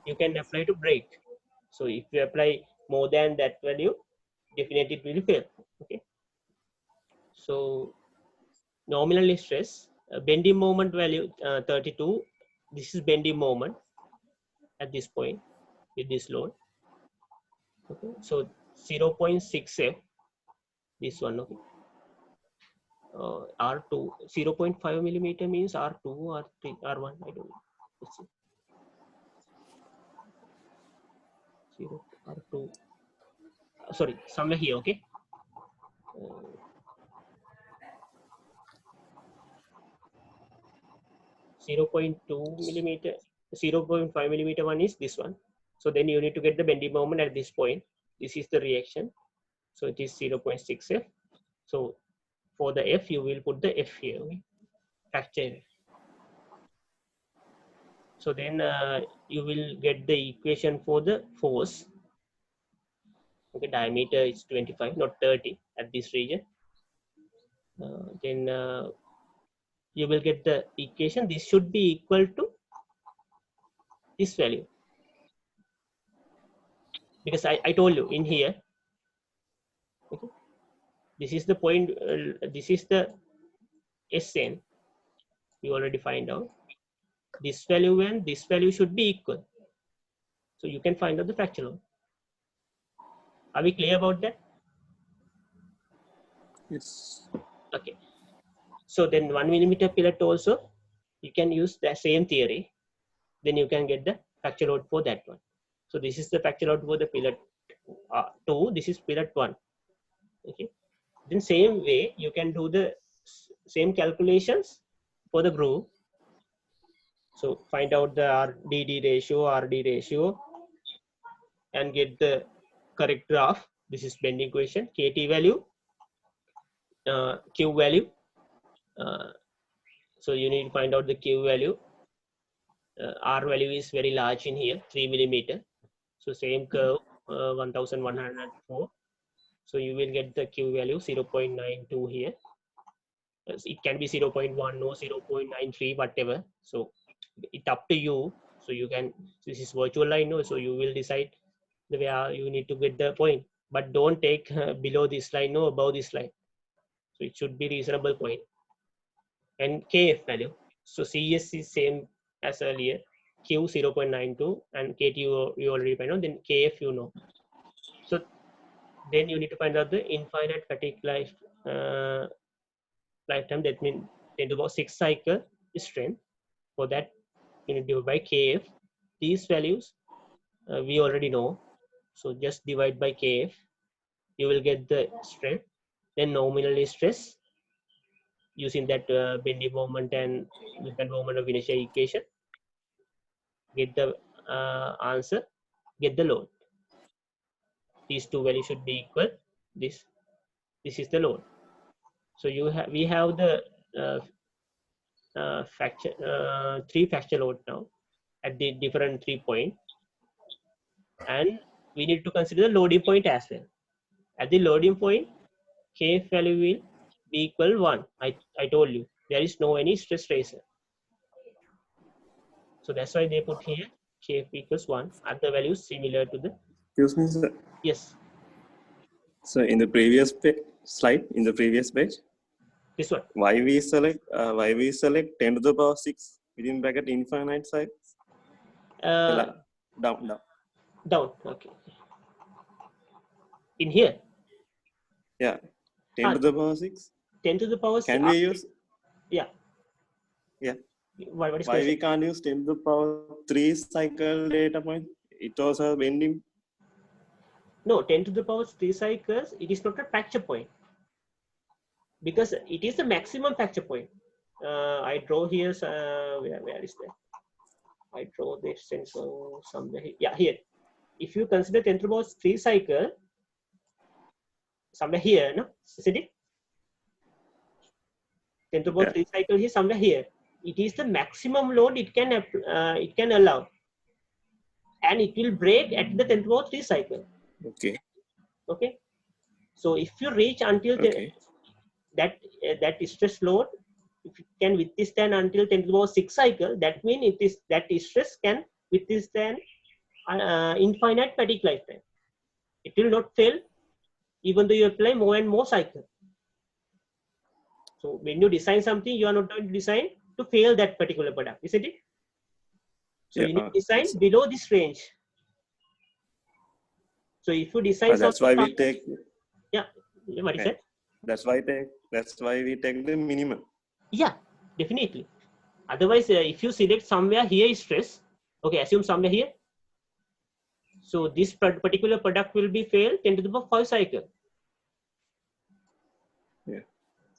S1: you can apply to break. So if you apply more than that value, definitely it will fail. Okay, so nominal stress, bending moment value 32. This is bending moment at this point with this load. Okay, so 0.6 F, this one. Okay, R2 0.5 millimeter means R2 or R3 R1, I don't know. Let's see. 0 R2, sorry, somewhere here. Okay, 0.2 millimeter, 0.5 millimeter one is this one. So then you need to get the bending moment at this point. This is the reaction. So it is 0.6 F. So for the F, you will put the F here. Okay? Fracture. So then you will get the equation for the force. Okay, diameter is 25, not 30 at this region. Then you will get the equation. This should be equal to this value. Because I told you in here, okay, this is the point, this is the SN, you already find out. This value and this value should be equal. So you can find out the fracture load. Are we clear about that?
S3: Yes.
S1: Okay. So then 1 millimeter pillar also, you can use the same theory. Then you can get the fracture load for that one. So this is the fracture load for the pillar 2. This is pillar 1. Okay. Then same way, you can do the same calculations for the groove. So find out the RDD ratio, RD ratio, and get the correct graph. This is bending equation, KT value, Q value. So you need to find out the Q value. R value is very large in here, 3 millimeter. So same curve, 1104. So you will get the Q value 0.92 here. It can be 0.1 or 0.93, whatever. So it's up to you. So you can, this is virtual line, no? So you will decide the way you need to get the point. But don't take below this line, no, above this line. So it should be reasonable point. And KF value. So CS is same as earlier. Q 0.92 and KT you already find out. Then KF you know. So then you need to find out the infinite fatigue lifetime. That means 10 to the power 6 cycle strength. For that, you need to divide by KF. These values we already know. So just divide by KF. You will get the strength. Then nominal stress using that bending moment and the moment of inertia equation. Get the answer. Get the load. These two values should be equal. This is the load. So we have the three fracture load now at the different 3 points, and we need to consider the loading point as well. At the loading point, Kf value will be equal 1. I told you there is no any stress tracer. So that's why they put here Kf equals 1. Other values similar to the,
S3: Excuse me, sir.
S1: yes,
S3: So in the previous slide, in the previous page,
S1: this one.
S3: why we select 10 to the power 6 within bracket infinite size? Down.
S1: Down, okay. In here,
S3: Yeah, 10 to the power 6.
S1: 10 to the power 6.
S3: Can we use?
S1: Yeah.
S3: Yeah.
S1: What is
S3: Why
S1: question?
S3: we can't use 10 to the power 3 cycle data point? It also has bending.
S1: No, 10 to the power 3 cycles, it is not a fracture point. Because it is the maximum fracture point. I draw here, where is that? I draw this sensor somewhere here. Yeah, here. If you consider 10 to the power 3 cycle, somewhere here, no? Isn't it? 10 to the power 3 cycle here, somewhere here. It is the maximum load it can allow. And it will break at the 10 to the power 3 cycle.
S3: Okay.
S1: Okay. So if you reach until that stress load, if it can withstand until 10 to the power 6 cycle, that means that stress can withstand infinite fatigue lifetime. It will not fail even though you apply more and more cycle. So when you design something, you are not going to design to fail that particular product, isn't it? So you need to design below this range. So if you design
S3: that's why we take.
S1: Yeah, what is that?
S3: That's why we take the minimum.
S1: Yeah, definitely. Otherwise, if you select somewhere here is stress, okay, assume somewhere here. So this particular product will be failed 10 to the power 5 cycle.
S3: Yeah.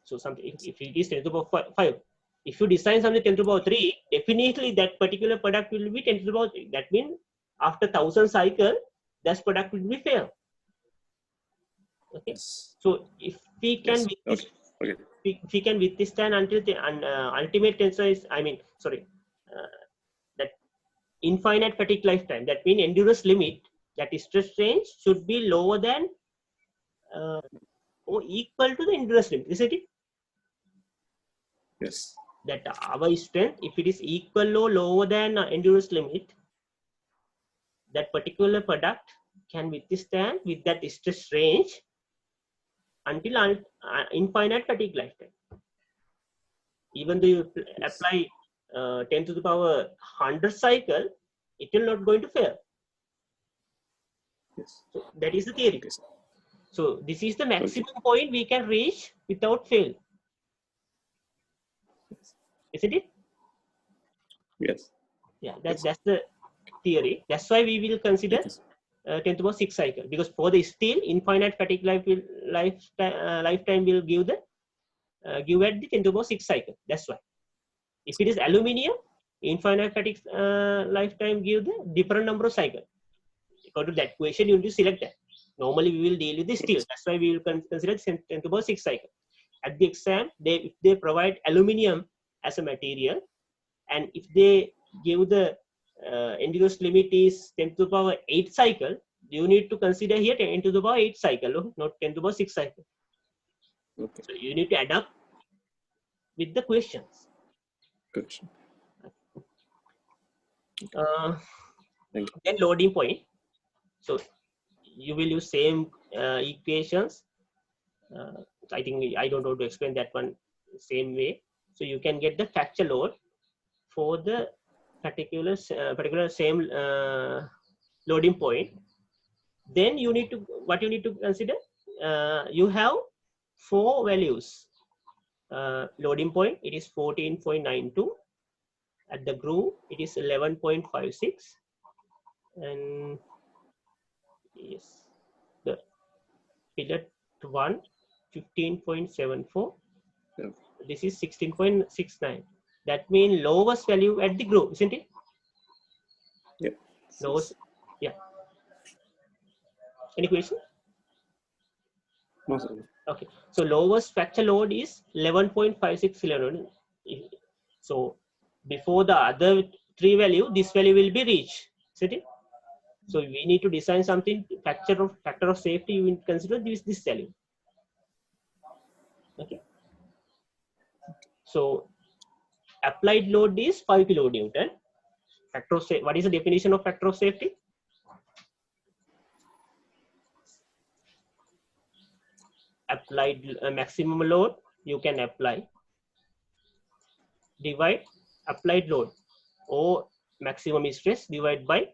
S1: So something if it is 10 to the power 5, if you design something 10 to the power 3, definitely that particular product will be 10 to the power 3. That means after 1000 cycle, that product will be failed. Okay.
S3: Yes.
S1: So if we can if we can withstand until the ultimate tensor is, that infinite fatigue lifetime, that means endurance limit, that is stress range should be lower than or equal to the endurance limit, isn't it?
S3: Yes.
S1: That our strength, if it is equal or lower than endurance limit, that particular product can withstand with that stress range until infinite fatigue lifetime. Even though you apply 10 to the power 100 cycle, it will not going to fail.
S3: Yes.
S1: So that is the theory.
S3: Okay.
S1: So this is the maximum point we can reach without fail. Isn't it?
S3: Yes.
S1: Yeah, that's the theory. That's why we will consider 10 to the power 6 cycle, because for the steel, infinite fatigue lifetime will give the give at the 10 to the power 6 cycle. That's why. If it is aluminium, infinite fatigue lifetime give the different number of cycle. According to that equation, you need to select that. Normally, we will deal with the steel. That's why we will consider 10 to the power 6 cycle. At the exam, if they provide aluminium as a material, and if they give the endurance limit is 10 to the power 8 cycle, you need to consider here 10 to the power 8 cycle, not 10 to the power 6 cycle.
S3: Okay.
S1: So you need to adapt with the questions.
S3: Question.
S1: Then loading point. So you will use same equations. I think I don't know to explain that one same way. So you can get the fracture load for the particular same loading point. Then you need to consider. You have 4 values. Loading point, it is 14.92. At the groove, it is 11.56. And yes, the pillar 1, 15.74.
S3: Yeah.
S1: This is 16.69. That means lowest value at the groove, isn't it?
S3: Yeah.
S1: Lowest. Yeah. Any question?
S3: No, sir.
S1: Okay. So lowest fracture load is 11.56 kilonewton. So before the other 3 value, this value will be reached, isn't it? So we need to design something factor of safety. You will consider this value. Okay. So applied load is 5 kilonewton. factor of what is the definition of factor of safety? Applied maximum load you can apply, divide applied load, or maximum stress divided by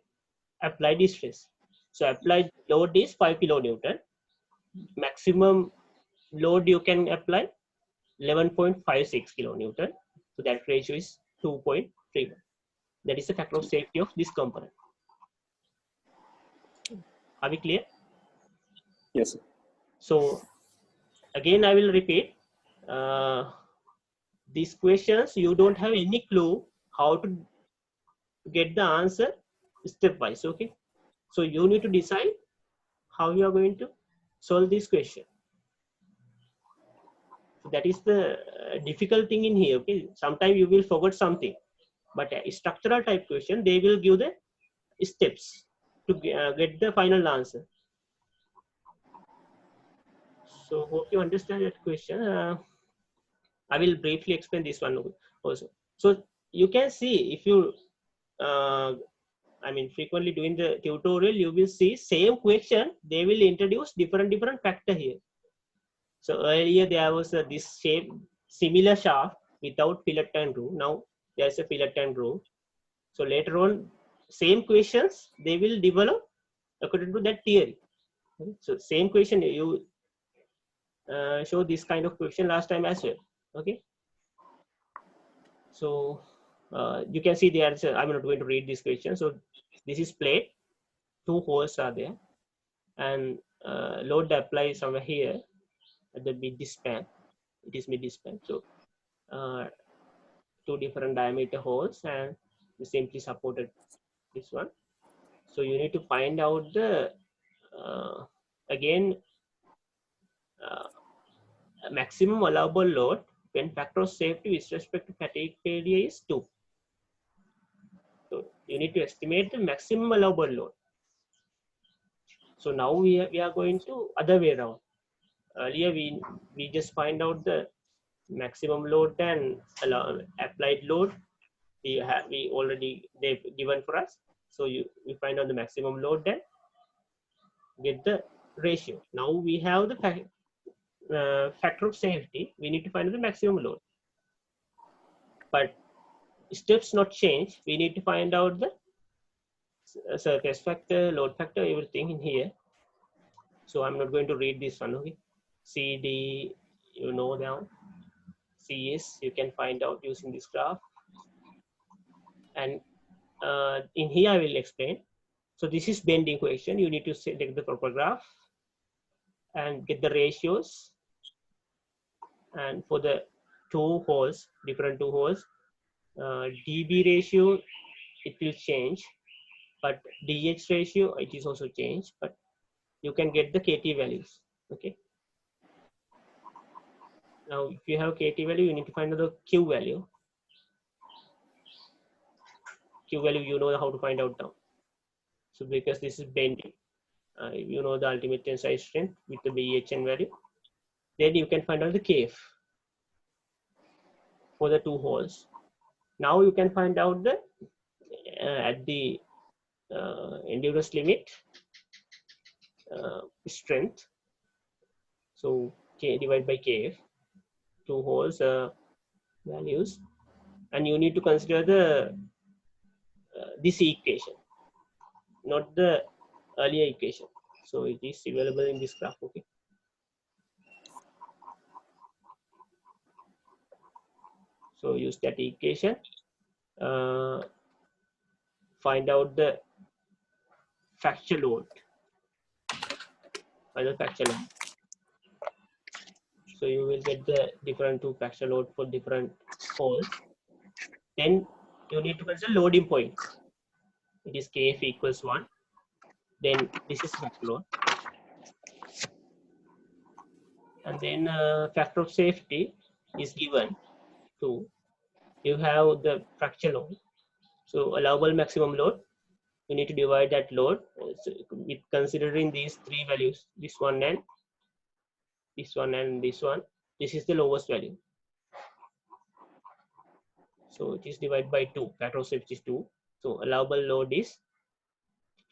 S1: applied stress. So applied load is 5 kilonewton. Maximum load you can apply 11.56 kilonewton. So that ratio is 2.31. That is the factor of safety of this component. Are we clear?
S3: Yes, sir.
S1: So again, I will repeat. These questions, you don't have any clue how to get the answer stepwise. Okay. So you need to decide how you are going to solve this question. So that is the difficult thing in here. Okay. Sometimes you will forget something, but a structural type question, they will give the steps to get the final answer. So hope you understand that question. I will briefly explain this one also. So you can see, if you frequently doing the tutorial, you will see same question, they will introduce different factor here. So earlier there was this shape, similar shaft without fillet and groove. Now there's a fillet and groove. So later on, same questions they will develop according to that theory. So same question, you show this kind of question last time as well. Okay. So you can see there, I'm not going to read this question. So this is plate, 2 holes are there, and load apply somewhere here at the mid span. It is mid span. So 2 different diameter holes, and we simply supported this one. So you need to find out the again maximum allowable load when factor of safety with respect to fatigue failure is 2. So you need to estimate the maximum allowable load. So now we are going to other way around. Earlier we just find out the maximum load and applied load. We already they've given for us. So we find out the maximum load, then get the ratio. Now we have the factor of safety. We need to find out the maximum load. But steps not change. We need to find out the surface factor, load factor, everything in here. So I'm not going to read this one. Okay. CD, you know down. CS, you can find out using this graph. And in here I will explain. So this is bending question. You need to select the proper graph and get the ratios. And for the 2 holes, different 2 holes, DB ratio, it will change, but DH ratio, it is also changed, but you can get the KT values. Okay. Now, if you have KT value, you need to find out the Q value. Q value, you know how to find out now. So because this is bending, you know the ultimate tensile strength with the BHN value. Then you can find out the KF for the 2 holes. Now you can find out the at the endurance limit strength. So K divided by KF, 2 holes values, and you need to consider the this equation, not the earlier equation. So it is available in this graph. Okay. So use that equation, find out the fracture load, final fracture load. So you will get the different 2 fracture load for different holes. Then you need to consider loading point. It is KF equals 1. Then this is fracture load. And then factor of safety is given to, you have the fracture load. So allowable maximum load, you need to divide that load with considering these 3 values, this one and this one and this one. This is the lowest value. So it is divided by 2, factor of safety is 2. So allowable load is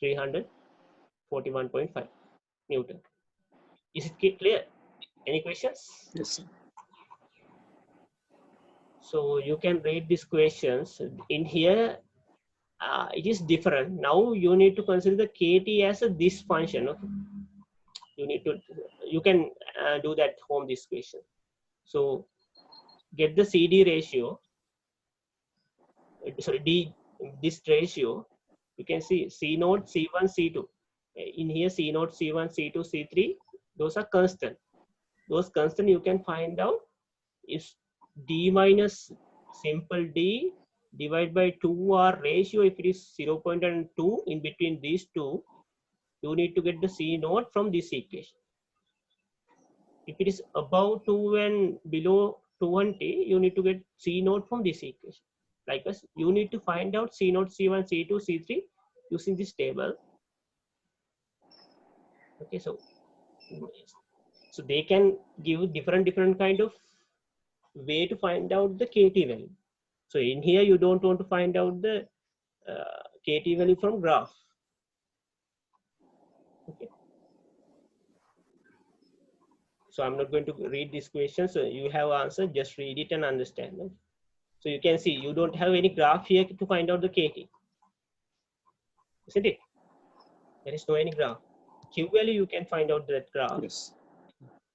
S1: 341.5 Newton. Is it clear? Any questions?
S3: Yes, sir.
S1: So you can read these questions in here. It is different. Now you need to consider the KT as this function. Okay? You can do that home this question. So get the CD ratio. Sorry, this ratio. You can see C0, C1, C2. In here, C0, C1, C2, C3. Those are constant. Those constant you can find out is D minus simple D divided by 2R ratio. If it is 0.2 in between these two, you need to get the C0 from this equation. If it is above 2 and below 220, you need to get C0 from this equation. Likewise, you need to find out C0, C1, C2, C3 using this table. Okay, so they can give different kind of way to find out the KT value. So in here, you don't want to find out the KT value from graph. Okay. So I'm not going to read this question. So you have answer, just read it and understand. Okay? So you can see you don't have any graph here to find out the KT. Isn't it? There is no any graph. Q value you can find out that graph.
S3: Yes.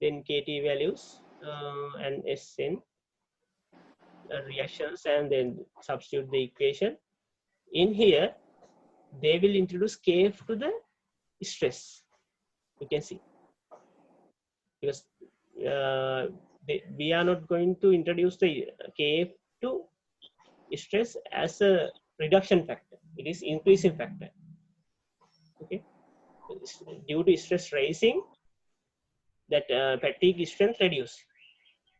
S1: Then KT values and SN reactions, and then substitute the equation. In here, they will introduce KF to the stress. You can see. Because we are not going to introduce the KF to stress as a reduction factor. It is increasing factor. Okay. Due to stress rising, that fatigue strength reduce.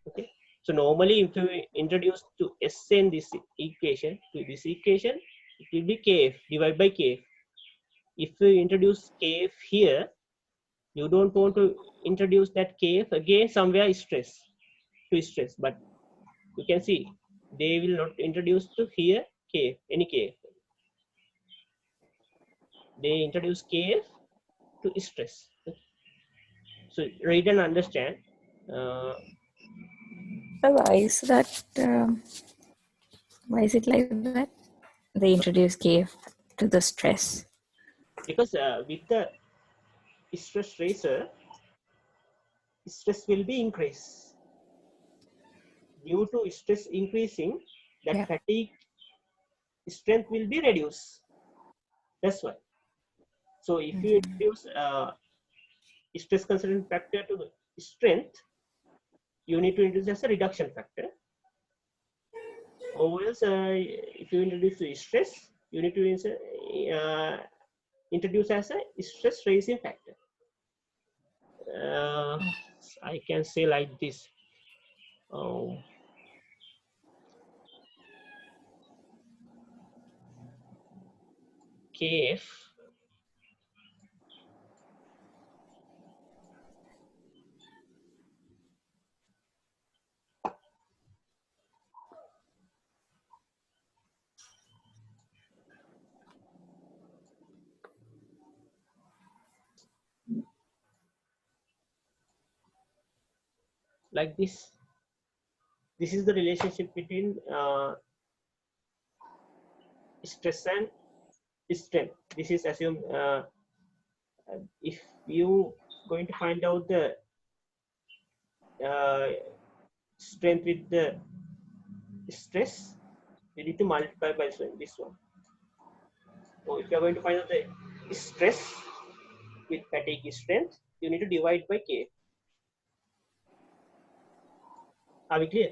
S1: Okay. So normally, if you introduce to SN this equation, it will be KF divided by KF. If you introduce KF here, you don't want to introduce that KF again somewhere stress, but you can see they will not introduce to here KF, any KF. They introduce KF to stress. So read and understand.
S5: So why is that? Why is it like that? They introduce KF to the stress.
S1: Because with the stress razor, stress will be increased. Due to stress increasing, that fatigue strength will be reduced. That's why. So if you introduce stress concentrating factor to the strength, you need to introduce as a reduction factor. Or else, if you introduce the stress, you need to introduce as a stress raising factor. I can say like this. KF like this. This is the relationship between stress and strength. This is assume if you going to find out the strength with the stress, you need to multiply by this one. So if you are going to find out the stress with fatigue strength, you need to divide by K. Are we clear?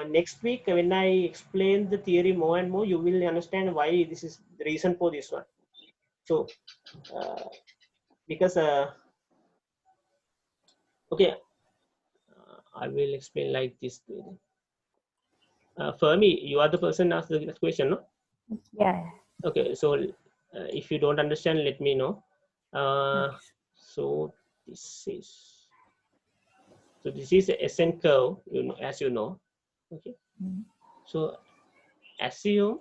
S1: Next week, when I explain the theory more and more, you will understand why this is the reason for this one. So, because okay, I will explain like this. Fermi, you are the person asked the question, no?
S5: Yeah.
S1: Okay, so if you don't understand, let me know. So this is a SN curve, as you know. Okay. So assume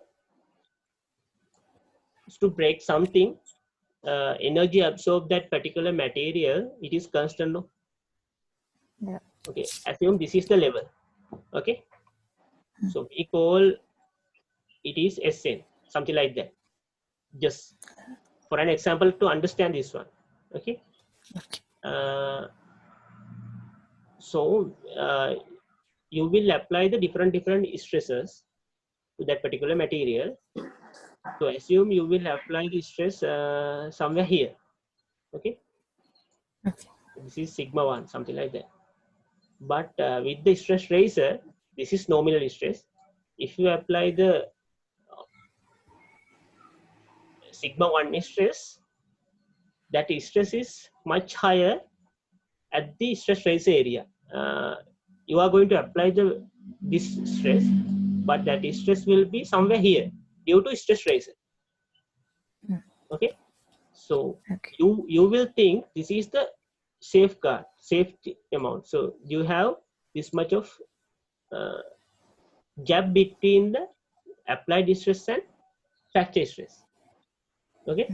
S1: to break something, energy absorbed that particular material, it is constant. No?
S5: Yeah.
S1: Okay, assume this is the level. Okay, so we call it is Sn, something like that. Just for an example to understand this one. Okay. So you will apply the different stresses to that particular material. So assume you will apply the stress somewhere here. Okay.
S5: Okay.
S1: This is sigma 1, something like that. But with the stress razor, this is nominal stress. If you apply the sigma 1 stress, that stress is much higher at the stress razor area. You are going to apply this stress, but that stress will be somewhere here due to stress razor. Okay, so
S5: Okay.
S1: you will think this is the safety amount. So you have this much of gap between the applied stress and fracture stress. Okay,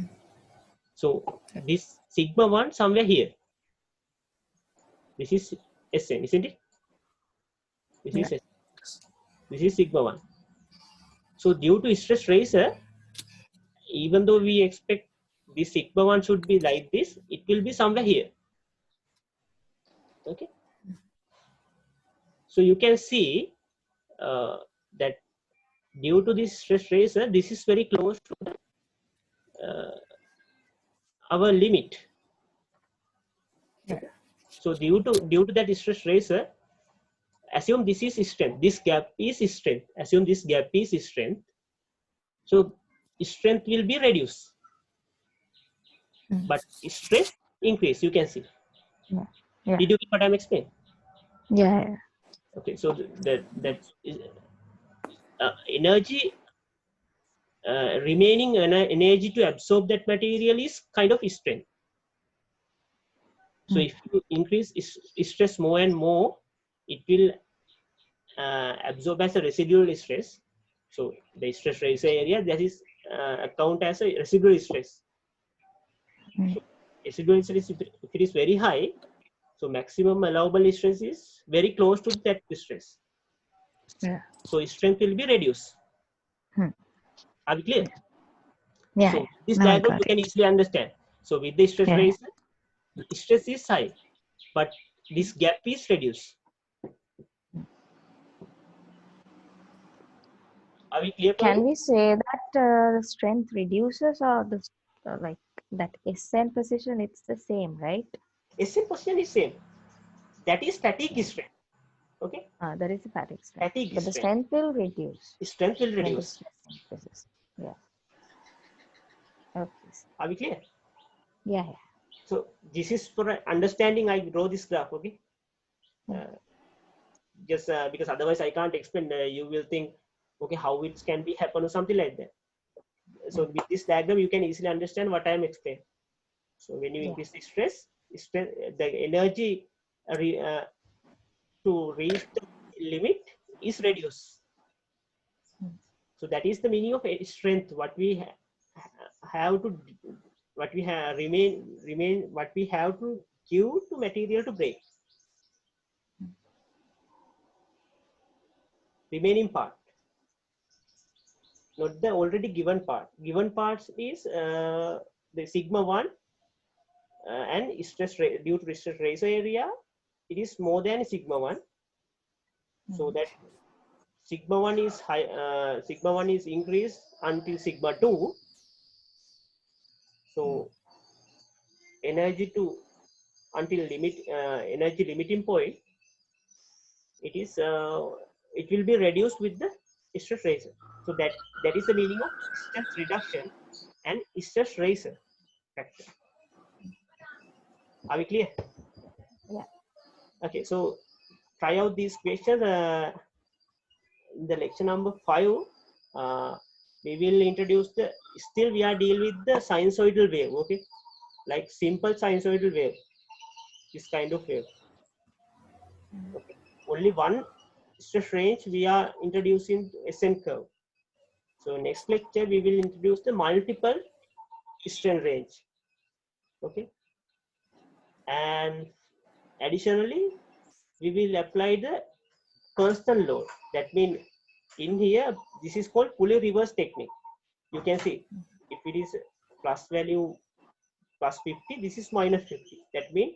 S1: so this sigma 1 somewhere here. This is Sn, isn't it? This is Sn. This is sigma 1. So due to stress razor, even though we expect the sigma 1 should be like this, it will be somewhere here. Okay. So you can see that due to this stress razor, this is very close to our limit.
S5: Yeah.
S1: So due to that stress razor, assume this is strength. This gap is strength. Assume this gap is strength. So strength will be reduced, but stress increase. You can see.
S5: Yeah. Yeah.
S1: Did you get what I'm explaining?
S5: Yeah.
S1: Okay, so that is energy remaining energy to absorb that material is kind of strength. So if you increase stress more and more, it will absorb as a residual stress. So the stress razor area that is count as a residual stress. So residual stress, if it is very high, so maximum allowable stress is very close to that stress.
S5: Yeah.
S1: So strength will be reduced. Are we clear?
S5: Yeah.
S1: So this
S5: Now I
S1: diagram
S5: got
S1: you can
S5: it.
S1: easily understand. So with the stress
S5: Yeah.
S1: razor, stress is high, but this gap is reduced. Are we clear?
S5: Can we say that the strength reduces or the like that Sn position? It's the same, right?
S1: Sn position is same. That is static strength. Okay.
S5: That is a static strength.
S1: Static
S5: But the
S1: strength.
S5: strength will reduce.
S1: Strength will
S5: When the
S1: reduce.
S5: stress increases. Yeah. Okay.
S1: Are we clear?
S5: Yeah. Yeah.
S1: So this is for understanding. I draw this graph. Okay. Just because otherwise I can't explain. You will think, okay, how it can be happen or something like that. So with this diagram, you can easily understand what I am explaining. So when you increase the stress, the energy to reach the limit is reduced. So that is the meaning of strength. What we have to, what we have what we have to give to material to break. Remaining part, not the already given part. Given parts is the sigma 1 and stress due to stress razor area, it is more than sigma 1. So that sigma 1 is high, sigma 1 is increased until sigma 2. So energy to until limit energy limiting point, it is it will be reduced with the stress razor. So that is the meaning of stress reduction and stress razor factor. Are we clear?
S5: Yeah.
S1: Okay, so try out these questions. In the lecture number 5, we will introduce the, still we are dealing with the sinusoidal wave. Okay, like simple sinusoidal wave, this kind of wave. Okay. Only one stress range we are introducing Sn curve. So next lecture we will introduce the multiple strain range. Okay. And additionally, we will apply the constant load. That means in here, this is called pulley reverse technique. You can see if it is plus value plus 50, this is minus 50. That means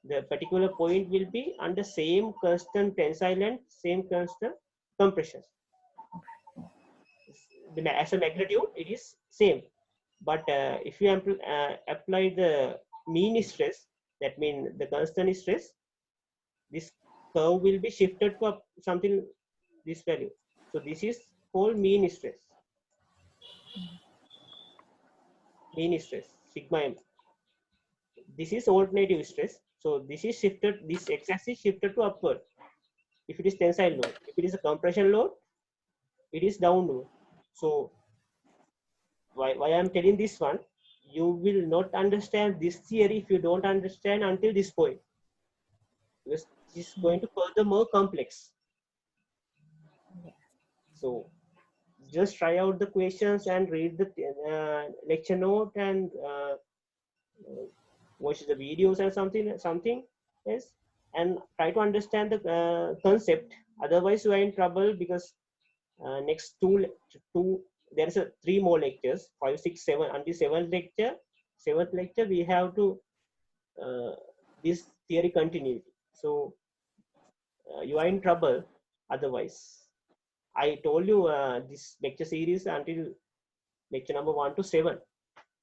S1: the particular point will be under same constant tensile and same constant compression. As a magnitude, it is same. But if you apply the mean stress, that means the constant stress, this curve will be shifted to something this value. So this is called mean stress. Mean stress, sigma m. This is alternative stress. So this is shifted, this x-axis shifted to upward. If it is tensile load, if it is a compression load, it is downward. So why I'm telling this one, you will not understand this theory if you don't understand until this point, because this is going to further more complex. So just try out the questions and read the lecture note and watch the videos and something else, and try to understand the concept. Otherwise you are in trouble, because next two there is a 3 more lectures, 5, 6, 7. Until seventh lecture we have to this theory continuity. So you are in trouble otherwise. I told you this lecture series until lecture number 1 to 7.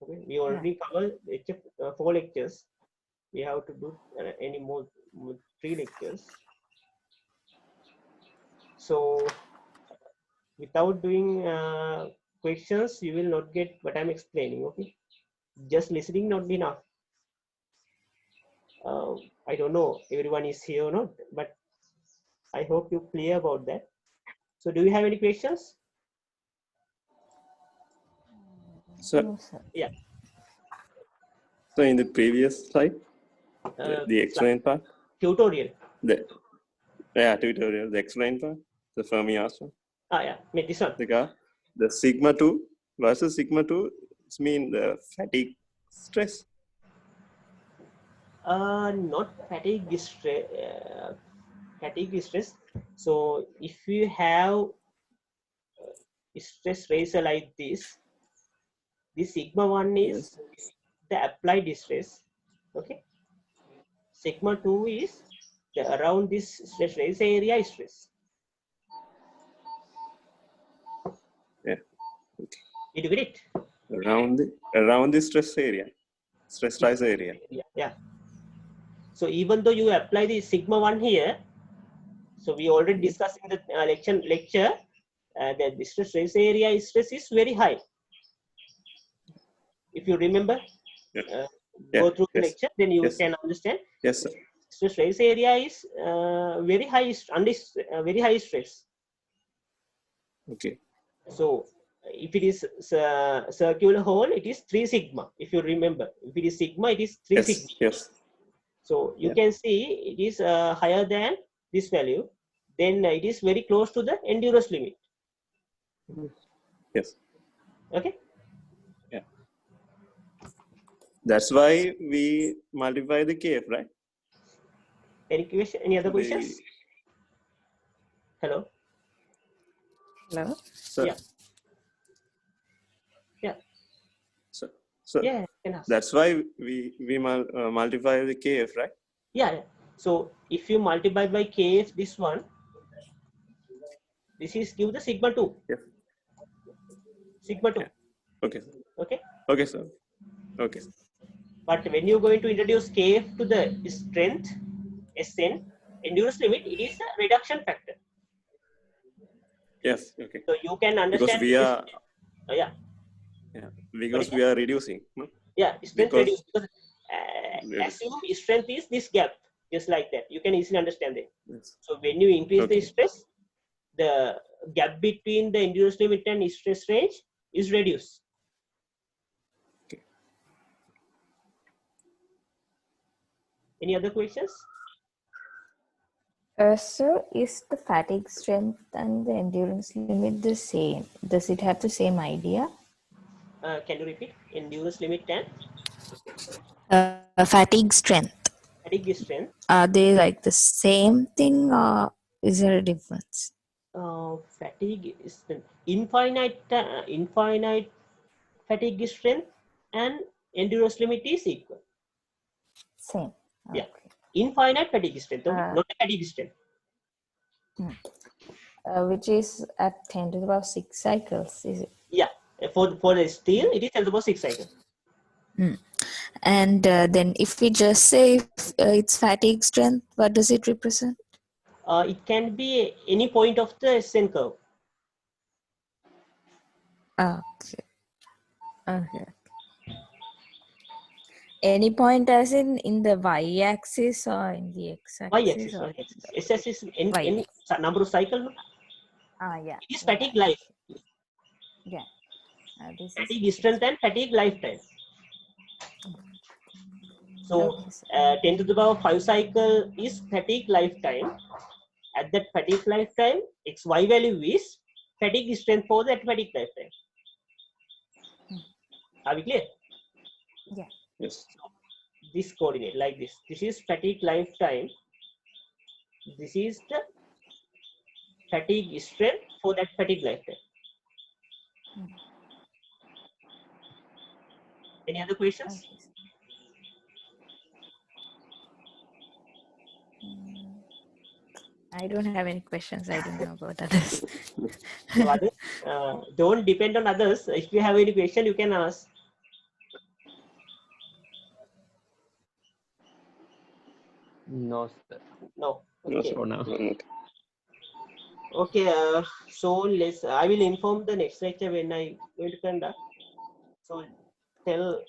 S1: Okay, we already covered 4 lectures. We have to do any more 3 lectures. So without doing questions, you will not get what I'm explaining. Okay, just listening not enough. I don't know everyone is here or not, but I hope you're clear about that. So do you have any questions?
S3: So,
S5: No, sir.
S1: Yeah.
S3: so in the previous slide, the explain part,
S1: Tutorial.
S3: Tutorial, the explain part, the Fermi asked one.
S1: Yeah, this one.
S3: The sigma 2 versus sigma 2, it's mean the fatigue stress.
S1: Not fatigue stress. Fatigue stress. So if you have stress ratio like this sigma 1 is the applied stress. Okay. Sigma 2 is the around this stress ratio area stress.
S3: Yeah. Okay.
S1: Did you get it?
S3: Around the stress area, stress rise area.
S1: Yeah. So even though you apply the sigma 1 here, so we already discussed in the lecture that the stress ratio area stress is very high. If you remember, go through the lecture, then you can understand.
S3: Yes, sir.
S1: Stress ratio area is very high, very high stress.
S3: Okay.
S1: So if it is circular hole, it is 3 sigma. If you remember, if it is sigma, it is 3 sigma.
S3: Yes.
S1: So you can see it is higher than this value. Then it is very close to the endurance limit.
S3: Yes.
S1: Okay.
S3: Yeah. That's why we multiply the KF, right?
S1: Any question? Any other questions? Hello.
S5: Hello.
S3: So,
S1: Yeah. Yeah.
S3: So
S1: yeah.
S3: that's why we multiply the KF, right?
S1: Yeah. So if you multiply by KF, this one, this is give the sigma 2.
S3: Yeah.
S1: Sigma 2.
S3: Yeah. Okay.
S1: Okay.
S3: Okay, sir. Okay.
S1: But when you're going to introduce KF to the strength, SN, endurance limit, it is a reduction factor.
S3: Yes. Okay.
S1: So you can understand.
S3: Because we are.
S1: Yeah.
S3: Because we are reducing. No?
S1: Yeah. Strength reduce. Because assume strength is this gap, just like that. You can easily understand it.
S3: Yes.
S1: So when you increase the stress, the gap between the endurance limit and stress range is reduced.
S3: Okay.
S1: Any other questions?
S5: So is the fatigue strength and the endurance limit the same? Does it have the same idea?
S1: Can you repeat? Endurance limit and
S5: Fatigue strength.
S1: fatigue strength.
S5: Are they like the same thing or is there a difference?
S1: Fatigue is infinite fatigue strength and endurance limit is equal.
S5: Same.
S1: Yeah.
S5: Okay.
S1: Infinite fatigue strength, okay? Not fatigue strength.
S5: Which is at 10 to the power 6 cycles, is it?
S1: Yeah. For the steel, it is 10 to the power 6 cycle.
S5: And then if we just say it's fatigue strength, what does it represent?
S1: It can be any point of the SN curve.
S5: Okay. Okay. Any point as in the y-axis or in the x-axis?
S1: Y-axis. SS is any
S5: Y-axis.
S1: number of cycle.
S5: Yeah.
S1: It is fatigue life.
S5: Yeah. This
S1: Fatigue
S5: is
S1: strength and fatigue lifetime. So
S5: okay,
S1: 10 to the power 5 cycle is fatigue lifetime. At that fatigue lifetime, XY value is fatigue strength for that fatigue lifetime. Are we clear?
S5: Yeah.
S3: Yes.
S1: So this coordinate like this. This is fatigue lifetime. This is the fatigue strength for that fatigue lifetime. Any other questions?
S5: Okay. I don't have any questions. I don't know about others.
S1: So others, don't depend on others. If you have any question, you can ask.
S7: No, sir.
S1: No.
S3: No,
S1: Okay.
S3: sir.
S7: For now.
S3: Okay.
S1: Okay. So let's. I will inform the next lecture when I going to conduct. So tell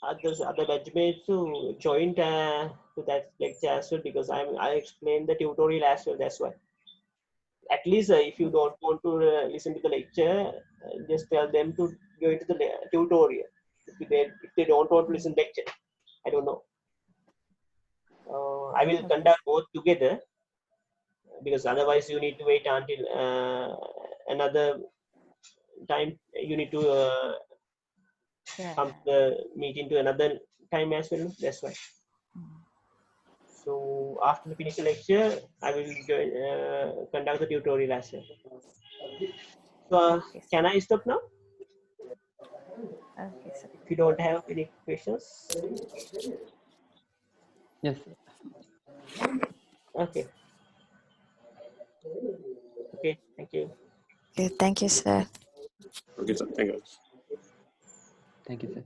S1: other batchmates to join to that lecture as well, because I explained the tutorial as well. That's why. At least if you don't want to listen to the lecture, just tell them to go into the tutorial. If they don't want to listen to lecture, I don't know. I will conduct both together, because otherwise you need to wait until another time. You need to come to the meeting to another time as well. That's why. So after finish the lecture, I will conduct the tutorial as well. So can I stop now?
S5: Okay, sir.
S1: If you don't have any questions.
S7: Yes.
S1: Okay. Okay. Thank you.
S5: Okay, thank you, sir.
S3: Okay, sir. Thank you.
S7: Thank you, sir.